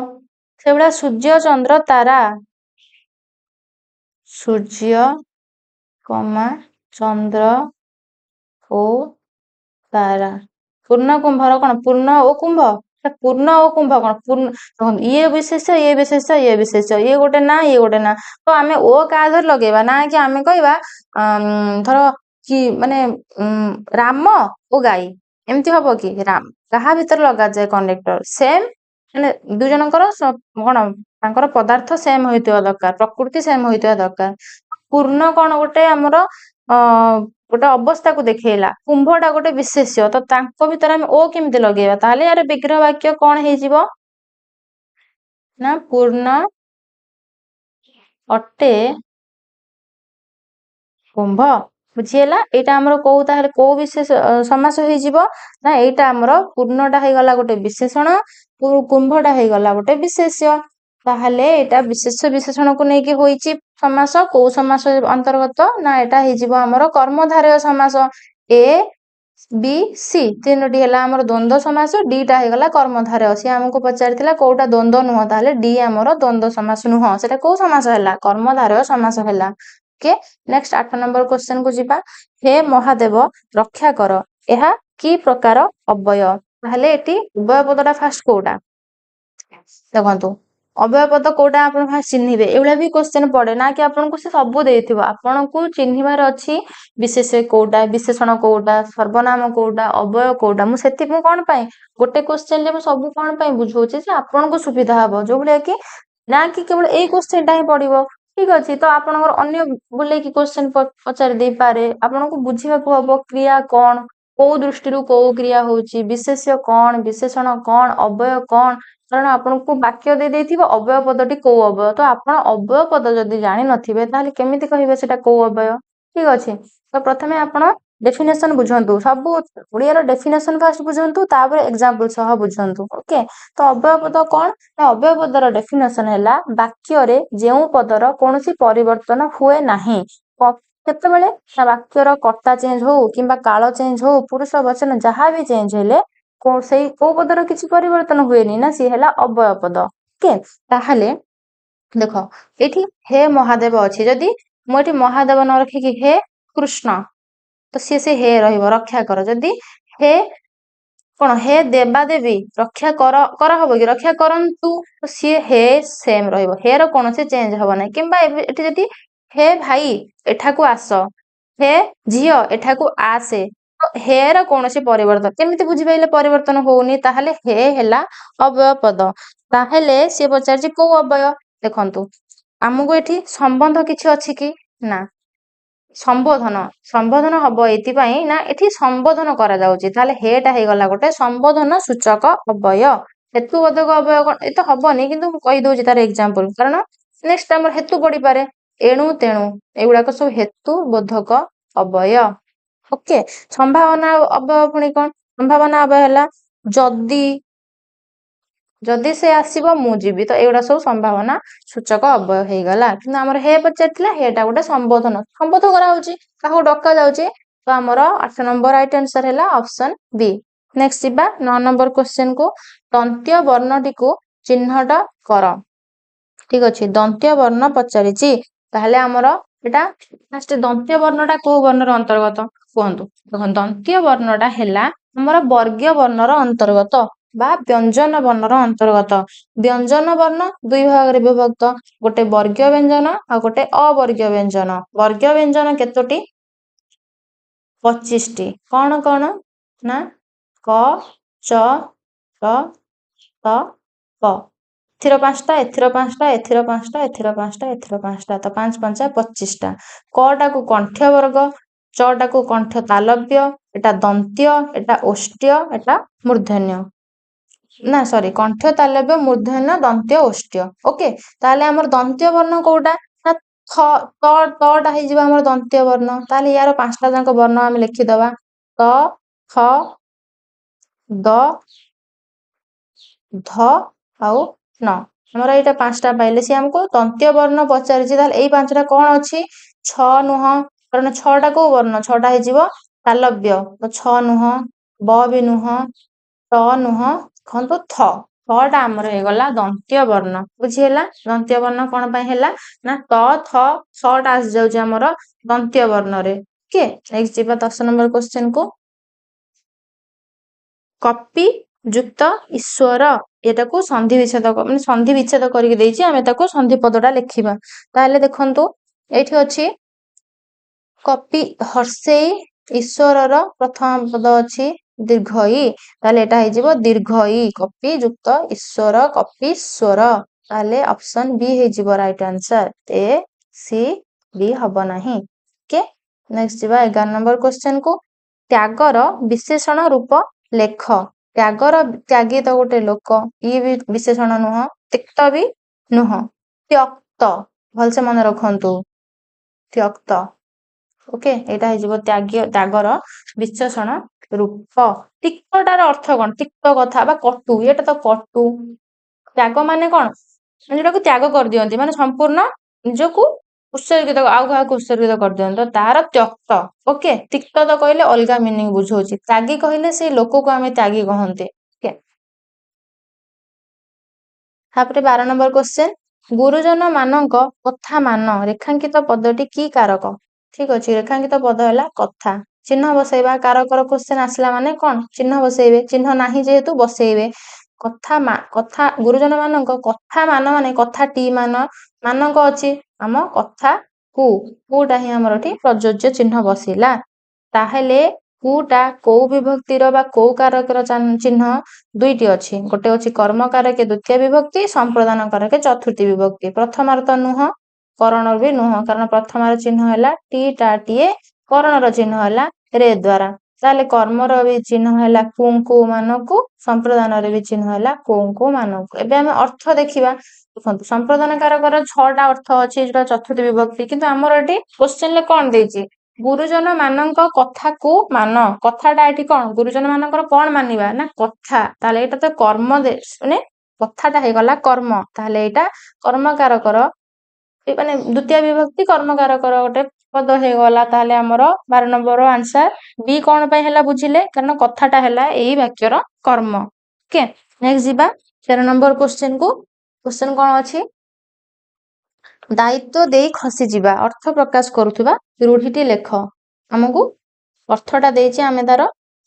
ସେଭଳିଆ ସୂର୍ଯ୍ୟ ଚନ୍ଦ୍ର ତାରା, ସୂର୍ଯ୍ୟ କମା ଚନ୍ଦ୍ର ଓ ତାରା। ପୂର୍ଣ୍ଣ କୁମ୍ଭର କଣ, ପୂର୍ଣ୍ଣ ଓ କୁମ୍ଭ, ପୂର୍ଣ୍ଣ ଓ କୁମ୍ଭ କଣ, ପୂର୍ଣ୍ଣ ଇଏ ବିଶେଷ ଇଏ ବିଶେଷ ଇଏ ବିଶେଷ, ଇଏ ଗୋଟେ ନା ଇଏ ଗୋଟେ ନା। ତ ଆମେ ଓ କାହା ଧରି ଲଗେଇବା ନା କି ଆମେ କହିବା ଧର କି ମାନେ ରାମ ଓ ଗାଈ, ଏମିତି ହବ କି, ରାମ କାହା ଭିତରେ ଲଗାଯାଏ କନେକ୍ଟର, ସେମ ମାନେ ଦୁଇ ଜଣଙ୍କର କଣ ତାଙ୍କର ପଦାର୍ଥ ସେମ ହୋଇଥିବା ଦରକାର, ପ୍ରକୃତି ସେମ ହୋଇଥିବା ଦରକାର। ପୂର୍ଣ୍ଣ କଣ ଗୋଟେ ଆମର ଗୋଟେ ଅବସ୍ଥାକୁ ଦେଖେଇଲା, କୁମ୍ଭ ଟା ଗୋଟେ ବିଶେଷ୍ୟ, ତ ତାଙ୍କ ଭିତରେ ଆମେ ଓ କେମିତି ଲଗେଇବା, ତାହେଲେ ୟାର ବିଗ୍ରହ ବାକ୍ୟ କଣ ହେଇଯିବ ନା, ପୂର୍ଣ୍ଣ ଅଟେ କୁମ୍ଭ। ବୁଝିହେଲା, ଏଇଟା ଆମର କୋଉ ତାହେଲେ କୋଉ ବିଶେଷ ସମାସ ହେଇଯିବ ନା, ଏଇଟା ଆମର ପୂର୍ଣ୍ଣଟା ହେଇଗଲା ଗୋଟେ ବିଶେଷଣ, କୁମ୍ଭଟା ହେଇଗଲା ଗୋଟେ ବିଶେଷ୍ୟ। ତାହେଲେ ଏଇଟା ବିଶେଷ ବିଶେଷଣକୁ ନେଇକି ହୋଇଛି ସମାସ, କୋଉ ସମାସ ଅନ୍ତର୍ଗତ ନା, ଏଇଟା ହେଇଯିବ ଆମର କର୍ମଧାରୟ ସମାସ। ଏ ବି ସି ତିନୋଟି ହେଲା ଆମର ଦ୍ୱନ୍ଦ୍ୱ ସମାସ, ଡିଟା ହେଇଗଲା କର୍ମଧାରୟ। ସିଏ ଆମକୁ ପଚାରିଥିଲା କୋଉଟା ଦ୍ୱନ୍ଦ୍ୱ ନୁହଁ, ତାହେଲେ ଡି ଆମର ଦ୍ୱନ୍ଦ୍ୱ ସମାସ ନୁହଁ, ସେଟା କୋଉ ସମାସ ହେଲା, କର୍ମଧାରୟ ସମାସ ହେଲା। ଓକେ, ନେକ୍ସଟ 8 ନମ୍ବର କ୍ୱେଶ୍ଚନ କୁ ଯିବା। ହେ ମହାଦେବ ରକ୍ଷା କର, ଏହା କି ପ୍ରକାର ଅବୟ? ତାହେଲେ ଏଠି ଉଭୟ ପଦଟା ଫାଷ୍ଟ କୋଉଟା ଦେଖନ୍ତୁ, ଅବୟ ପଦ କୋଉଟା ଆପଣ ଫାଷ୍ଟ ଚିହ୍ନିବେ। ଏଇଭଳିଆ ବି କ୍ୱେଶ୍ଚନ ପଡେ ନା କି ଆପଣଙ୍କୁ ସେ ସବୁ ଦେଇଥିବ, ଆପଣଙ୍କୁ ଚିହ୍ନିବାର ଅଛି ବିଶେଷ କୋଉଟା, ବିଶେଷଣ କୋଉଟା, ସର୍ବନାମ କୋଉଟା, ଅବୟ କୋଉଟା। ମୁଁ ସେଥିପାଇଁ କଣ ପାଇଁ ଗୋଟେ କ୍ୱେଶ୍ଚନରେ ମୁଁ ସବୁ କଣ ପାଇଁ ବୁଝଉଛି, ଯେ ଆପଣଙ୍କୁ ସୁବିଧା ହବ, ଯୋଉ ଭଳିଆ କି ନା କି କେବଳ ଏଇ କ୍ୱେଶ୍ଚନଟା ହିଁ ପଡିବ। ଠିକ ଅଛି, ତ ଆପଣଙ୍କର ଅନ୍ୟ ବୁଲେଇକି କ୍ୱେଶ୍ଚନ ପଚାରି ଦେଇପାରେ, ଆପଣଙ୍କୁ ବୁଝିବାକୁ ହବ କ୍ରିୟା କଣ, କୋଉ ଦୃଷ୍ଟିରୁ କୋଉ କ୍ରିୟା ହଉଛି, ବିଶେଷ୍ୟ କଣ, ବିଶେଷଣ କଣ, ଅବୟ କଣ। କାରଣ ଆପଣଙ୍କୁ ବାକ୍ୟ ଦେଇଥିବ ଅବୟ ପଦଟି କୋଉ ଅବୟ, ତ ଆପଣ ଅବୟ ପଦ ଯଦି ଜାଣିନଥିବେ ତାହେଲେ କେମିତି କହିବେ ସେଟା କୋଉ ଅବୟ। ଠିକ ଅଛି, ତ ପ୍ରଥମେ ଆପଣ ଡେଫିନେସନ ବୁଝନ୍ତୁ, ସବୁ ଓଡିଆର ଡେଫିନେସନ ଫାଷ୍ଟ ବୁଝନ୍ତୁ, ତାପରେ ଏକ୍ସାମ୍ପଲ ସହ ବୁଝନ୍ତୁ। ଓକେ, ତ ଅବୟ ପଦ କଣ ନା, ଅବୟ ପଦର ଡେଫିନେସନ ହେଲା ବାକ୍ୟରେ ଯେଉଁ ପଦର କୌଣସି ପରିବର୍ତ୍ତନ ହୁଏ ନାହିଁ। କେତେବେଳେ ନା, ବାକ୍ୟର କର୍ତ୍ତା ଚେଞ୍ଜ ହଉ କିମ୍ବା କାଳ ଚେଞ୍ଜ ହଉ, ପୁରୁଷ ବଚନ ଯାହା ବି ଚେଞ୍ଜ ହେଲେ ସେଇ କୋଉ ପଦର କିଛି ପରିବର୍ତ୍ତନ ହୁଏନି ନା, ସିଏ ହେଲା ଅବୟ ପଦ। ଓକେ, ତାହେଲେ ଦେଖ ଏଇଠି ହେ ମହାଦେବ ଅଛି, ଯଦି ମୁଁ ଏଠି ମହାଦେବ ନ ରଖିକି ହେ କୃଷ୍ଣ, ତ ସିଏ ସେ ହେ ରହିବ, ରକ୍ଷା କର। ଯଦି ହେ କଣ, ହେ ଦେବା ଦେବୀ ରକ୍ଷା କର ହବ କି, ରକ୍ଷା କରନ୍ତୁ, ତ ସିଏ ହେ ସେମ ରହିବ, ହେ ର କୌଣସି ଚେଞ୍ଜ ହବ ନାହିଁ। କିମ୍ବା ଏଠି ଯଦି ହେ ଭାଇ ଏଠାକୁ ଆସ, ହେ ଝିଅ ଏଠାକୁ ଆସେ, ହେ ର କୌଣସି ପରିବର୍ତ୍ତନ, କେମିତି ବୁଝିପାରିଲେ ପରିବର୍ତ୍ତନ ହଉନି, ତାହେଲେ ହେ ହେଲା ଅବୟ ପଦ। ତାହେଲେ ସିଏ ପଚାରିଛି କୋଉ ଅବୟ, ଦେଖନ୍ତୁ ଆମକୁ ଏଠି ସମ୍ବନ୍ଧ କିଛି ଅଛି କି ନା, ସମ୍ବୋଧନ ହବ ଏଇଥିପାଇଁ ନା, ଏଠି ସମ୍ବୋଧନ କରାଯାଉଛି, ତାହେଲେ ହେଟା ହେଇଗଲା ଗୋଟେ ସମ୍ବୋଧନ ସୂଚକ ଅବୟ। ହେତୁବୋଧକ ଅବୟ କଣ, ଏ ତ ହବନି, କିନ୍ତୁ ମୁଁ କହିଦଉଛି ତାର ଏକ୍ସାମ୍ପଲ, କାରଣ ନେକ୍ସଟ ଆମର ହେତୁ ପଡିପାରେ, ଏଣୁ ତେଣୁ, ଏଗୁଡାକ ସବୁ ହେତୁ ବୋଧକ ଅବୟ। ଓକେ, ସମ୍ଭାବନା ଅବୟ ପୁଣି କଣ, ସମ୍ଭାବନା ଅବୟ ହେଲା ଯଦି ସେ ଆସିବ ମୁଁ ଯିବି, ତ ଏଗୁଡା ସବୁ ସମ୍ଭାବନା ସୂଚକ ଅବୟ ହେଇଗଲା। କିନ୍ତୁ ଆମର ହେ ପଚାରିଥିଲା, ହେଟା ଗୋଟେ ସମ୍ବୋଧନ କରାହଉଛି, କାହାକୁ ଡକା ଯାଉଛି, ତ ଆମର 8 ନମ୍ବର ରାଇଟ ଆନ୍ସର ହେଲା ଅପସନ ବି। ନେକ୍ସଟ ଯିବା 9 ନମ୍ବର କ୍ୱେଶ୍ଚନ କୁ, ଦନ୍ତ୍ୟ ବର୍ଣ୍ଣଟିକୁ ଚିହ୍ନଟ କର। ଠିକ ଅଛି, ଦନ୍ତ୍ୟ ବର୍ଣ୍ଣ ପଚାରିଛି, ତାହେଲେ ଆମର ଏଟା ଫାଷ୍ଟ ଦନ୍ତ୍ୟ ବର୍ଣ୍ଣଟା କୋଉ ବର୍ଣ୍ଣର ଅନ୍ତର୍ଗତ କୁହନ୍ତୁ। ଦେଖନ୍ତୁ ଦନ୍ତ୍ୟ ବର୍ଣ୍ଣଟା ହେଲା ଆମର ବର୍ଗୀୟ ବର୍ଣ୍ଣର ଅନ୍ତର୍ଗତ। ବା ବ୍ୟଞ୍ଜନ ବର୍ଣ୍ଣର ଅନ୍ତର୍ଗତ। ବ୍ୟଞ୍ଜନ ବର୍ଣ୍ଣ ଦୁଇ ଭାଗରେ ବିଭକ୍ତ, ଗୋଟେ ବର୍ଗୀୟ ବ୍ୟଞ୍ଜନ ଆଉ ଗୋଟେ ଅବର୍ଗୀୟ ବ୍ୟଞ୍ଜନ। ବର୍ଗୀୟ ବ୍ୟଞ୍ଜନ କେତୋଟି? 25ଟି। କଣ କଣ ନା କ, ଚ, ଟ, ତ, ପ। ଏଥିର 5ଟା, ଏଥିର 5ଟା, ଏଥିର 5ଟା, ଏଥିର 5ଟା, ଏଥିର 5ଟା, ତ 5 5 25ଟା। କ ଟାକୁ କଣ୍ଠ୍ୟ ବର୍ଗ, ଚ ଟାକୁ କଣ୍ଠ୍ୟ ତାଲବ୍ୟ, ଏଟା ଦନ୍ତ୍ୟ, ଏଟା ଓଷ୍ଟ୍ୟ, ଏଟା ମୂର୍ଧନ୍ୟ। ନା ସରି, କଣ୍ଠ୍ୟ ତାଲବ୍ୟ, ମୂର୍ଧନ୍ୟ, ଦନ୍ତ୍ୟ, ଓଷ୍ଟ୍ୟ। ଓକେ, ତାହେଲେ ଆମର ଦନ୍ତ୍ୟ ବର୍ଣ୍ଣ କୋଉଟା? ନା ତଟା ହେଇଯିବ ଆମର ଦନ୍ତ୍ୟ ବର୍ଣ୍ଣ। ତାହେଲେ ୟାର 5ଟା ଯାକ ବର୍ଣ୍ଣ ଆମେ ଲେଖିଦବା, ତ, ଥ, ଦ, ଧ ଆଉ ନ। ଆମର ଏଇଟା 5ଟା ପାଇଲେ, ସିଏ ଆମକୁ ଦନ୍ତ୍ୟ ବର୍ଣ୍ଣ ପଚାରିଛି। ତାହେଲେ ଏଇ 5ଟା କଣ ଅଛି? 6 ନୁହଁ, କାରଣ 6ଟା କୋଉ ବର୍ଣ୍ଣ? 6ଟା ହେଇଯିବ ତାଲବ୍ୟ, ତ 6 ନୁହଁ, ବ ବି ନୁହଁ, ଟ ନୁହଁ, ଦେଖନ୍ତୁ ଥ। ଟା ଆମର ହେଇଗଲା ଦନ୍ତ୍ୟ ବର୍ଣ୍ଣ। ବୁଝି ହେଲା? ଦନ୍ତ୍ୟ ବର୍ଣ୍ଣ କଣ ପାଇଁ ହେଲା? ନା ତ, ଥ, ଟା ଆସିଯାଉଛି ଆମର ଦନ୍ତ୍ୟ ବର୍ଣ୍ଣରେ। ଓକେ, ନେକ୍ସଟ ଯିବା 10 ନମ୍ବର କ୍ୱେଶ୍ଚନ କୁ। କପି ଯୁକ୍ତ ଈଶ୍ୱର, ଏଟାକୁ ସନ୍ଧି ବିଚ୍ଛେଦ ମାନେ ସନ୍ଧି ବିଚ୍ଛେଦ କରିକି ଦେଇଛି, ଆମେ ତାକୁ ସନ୍ଧି ପଦଟା ଲେଖିବା। ତାହେଲେ ଦେଖନ୍ତୁ ଏଇଠି ଅଛି କପି ହର୍ଷେଇ ଈଶ୍ୱରର ପ୍ରଥମ ପଦ ଅଛି ଦୀର୍ଘ ଇ, ତାହେଲେ ଏଟା ହେଇଯିବ ଦୀର୍ଘ ଇ। କପି ଯୁକ୍ତ ଈଶ୍ୱର, କପି ସ୍ୱର। ତାହେଲେ ଅପସନ ବି ହେଇଯିବ ରାଇଟ ଆନ୍ସର। ଏ, ସି, ବି ହବ ନାହିଁ। ଓକେ, ନେକ୍ସଟ ଯିବା 11 ନମ୍ବର କ୍ୱେଶ୍ଚନ କୁ। ତ୍ୟାଗର ବିଶେଷଣ ରୂପ ଲେଖ। ତ୍ୟାଗର, ତ୍ୟାଗୀ ତ ଗୋଟେ ଲୋକ, ଇଏ ବି ବିଶେଷଣ ନୁହଁ, ତିକ୍ତ ବି ନୁହଁ, ତ୍ୟକ୍ତ। ଭଲସେ ମନେ ରଖନ୍ତୁ, ତ୍ୟକ୍ତ। ଓକେ, ଏଇଟା ହେଇଯିବ ତ୍ୟାଗର ବିଶେଷଣ ରୂପ। ତିକ୍ତଟାର ଅର୍ଥ କଣ? ତିକ୍ତ କଥା ବା କଟୁ, ଏଟା ତ କଟୁ। ତ୍ୟାଗ ମାନେ କଣ? ଯୋଉଟାକୁ ତ୍ୟାଗ କରିଦିଅନ୍ତି, ମାନେ ସମ୍ପୂର୍ଣ୍ଣ ନିଜକୁ ଉତ୍ସର୍ଗିତ, ଆଉ କାହାକୁ ଉତ୍ସର୍ଗିତ କରିଦିଅନ୍ତି, ତ ତାର ତ୍ୟକ୍ତ। ଓକେ, ତିକ୍ତ ତ କହିଲେ ଅଲଗା ମିନିଂ ବୁଝଉଛି, ତ୍ୟାଗୀ କହିଲେ ସେଇ ଲୋକକୁ ଆମେ ତ୍ୟାଗୀ କହନ୍ତି। ଓକେ, ତାପରେ 12 ନମ୍ବର କ୍ୱେଶ୍ଚନ। ଗୁରୁଜନ ମାନଙ୍କ କଥା ମାନ, ରେଖାଙ୍କିତ ପଦଟି କି କାରକ? ଠିକ ଅଛି, ରେଖାଙ୍କିତ ପଦ ହେଲା କଥା। ଚିହ୍ନ ବସେଇବା, କାରକର କ୍ୱେଶ୍ଚନ ଆସିଲା ମାନେ କଣ? ଚିହ୍ନ ବସେଇବେ, ଚିହ୍ନ ନାହିଁ ଯେହେତୁ ବସେଇବେ। କଥା ଗୁରୁଜନ ମାନଙ୍କ କଥା ମାନ ମାନେ କଥାଟି ମାନ, ମାନଙ୍କ ଅଛି ଆମ କଥା କୁଟା ହିଁ ଆମର ଏଠି ପ୍ରଯୋଜ୍ୟ ଚିହ୍ନ ବସିଲା। ତାହେଲେ କୁଟା କୋଉ ବିଭକ୍ତିର ବା କୋଉ କାରକର ଚିହ୍ନ? ଦୁଇଟି ଅଛି, ଗୋଟେ ଅଛି କର୍ମକାରକେ ଦ୍ୱିତୀୟ ବିଭକ୍ତି, ସମ୍ପ୍ରଦାନ କାରକେ ଚତୁର୍ଥୀ ବିଭକ୍ତି। ପ୍ରଥମାର ତ ନୁହଁ, କରଣ ବି ନୁହଁ, କାରଣ ପ୍ରଥମାର ଚିହ୍ନ ହେଲା ଟି ଟା ଟିଏ, କରଣର ଚିହ୍ନ ହେଲା ରେ ଦ୍ଵାରା। ତାହେଲେ କର୍ମର ବି ଚିହ୍ନ ହେଲା କୁ ମାନଙ୍କୁ, ସମ୍ପ୍ରଦାନରେ ବି ଚିହ୍ନ ହେଲା କୁ ମାନଙ୍କୁ। ଏବେ ଆମେ ଅର୍ଥ ଦେଖିବା। ଦେଖନ୍ତୁ, ସମ୍ପ୍ରଦାନ କାରକର 6ଟା ଅର୍ଥ ଅଛି, ଯୋଉଟା ଚତୁର୍ଥୀ ବିଭକ୍ତି, କିନ୍ତୁ ଆମର ଏଠି କ୍ୱେଶ୍ଚନରେ କଣ ଦେଇଛି? ଗୁରୁଜନ ମାନଙ୍କ କଥାକୁ ମାନ। କଥାଟା ଏଠି କଣ? ଗୁରୁଜନ ମାନଙ୍କର କଣ ମାନିବା? ନା କଥା। ତାହେଲେ ଏଇଟା ତ କର୍ମ, ମାନେ କଥାଟା ହେଇଗଲା କର୍ମ, ତାହେଲେ ଏଇଟା କର୍ମକାରକର, ମାନେ ଦ୍ୱିତୀୟ ବିଭକ୍ତି କର୍ମକାରକର ଗୋଟେ ପଦ ହେଇଗଲା। ତାହେଲେ ଆମର 12 ନମ୍ବର ଆନ୍ସର ବି କଣ ପାଇଁ ହେଲା ବୁଝିଲେ? କାରଣ କଥାଟା ହେଲା ଏଇ ବାକ୍ୟର କର୍ମ। ଓକେ, ନେକ୍ସଟ ଯିବା 13 ନମ୍ବର କ୍ୱେଶ୍ଚନ କୁ। କ୍ୱେଶ୍ଚନ କଣ ଅଛି? ଦାୟିତ୍ୱ ଦେଇ ଖସିଯିବା ଅର୍ଥ ପ୍ରକାଶ କରୁଥିବା ରୂଢିଟି ଲେଖ। ଆମକୁ ଅର୍ଥଟା ଦେଇଛି, ଆମେ ତାର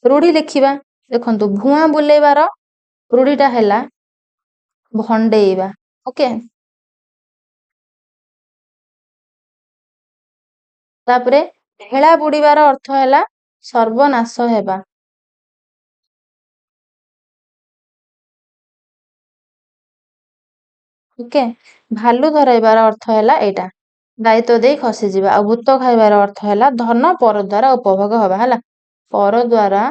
ରୂଢି ଲେଖିବା। ଦେଖନ୍ତୁ, ଭୁଆଁ ବୁଲେଇବାର ରୂଢିଟା ହେଲା ଭଣ୍ଡେଇବା। ଓକେ, ତାପରେ ଭେଳା ବୁଡିବାର ଅର୍ଥ ହେଲା ସର୍ବନାଶ ହେବା। ଓକେ, ଭାଲୁ ଧରାଇବାର ଅର୍ଥ ହେଲା ଏଇଟା ଦାୟିତ୍ୱ ଦେଇ ଖସିଯିବା। ଆଉ ଭୂତ ଖାଇବାର ଅର୍ଥ ହେଲା ଧନ ପର ଦ୍ୱାରା ଉପଭୋଗ ହବା। ହେଲା, ପର ଦ୍ୱାରା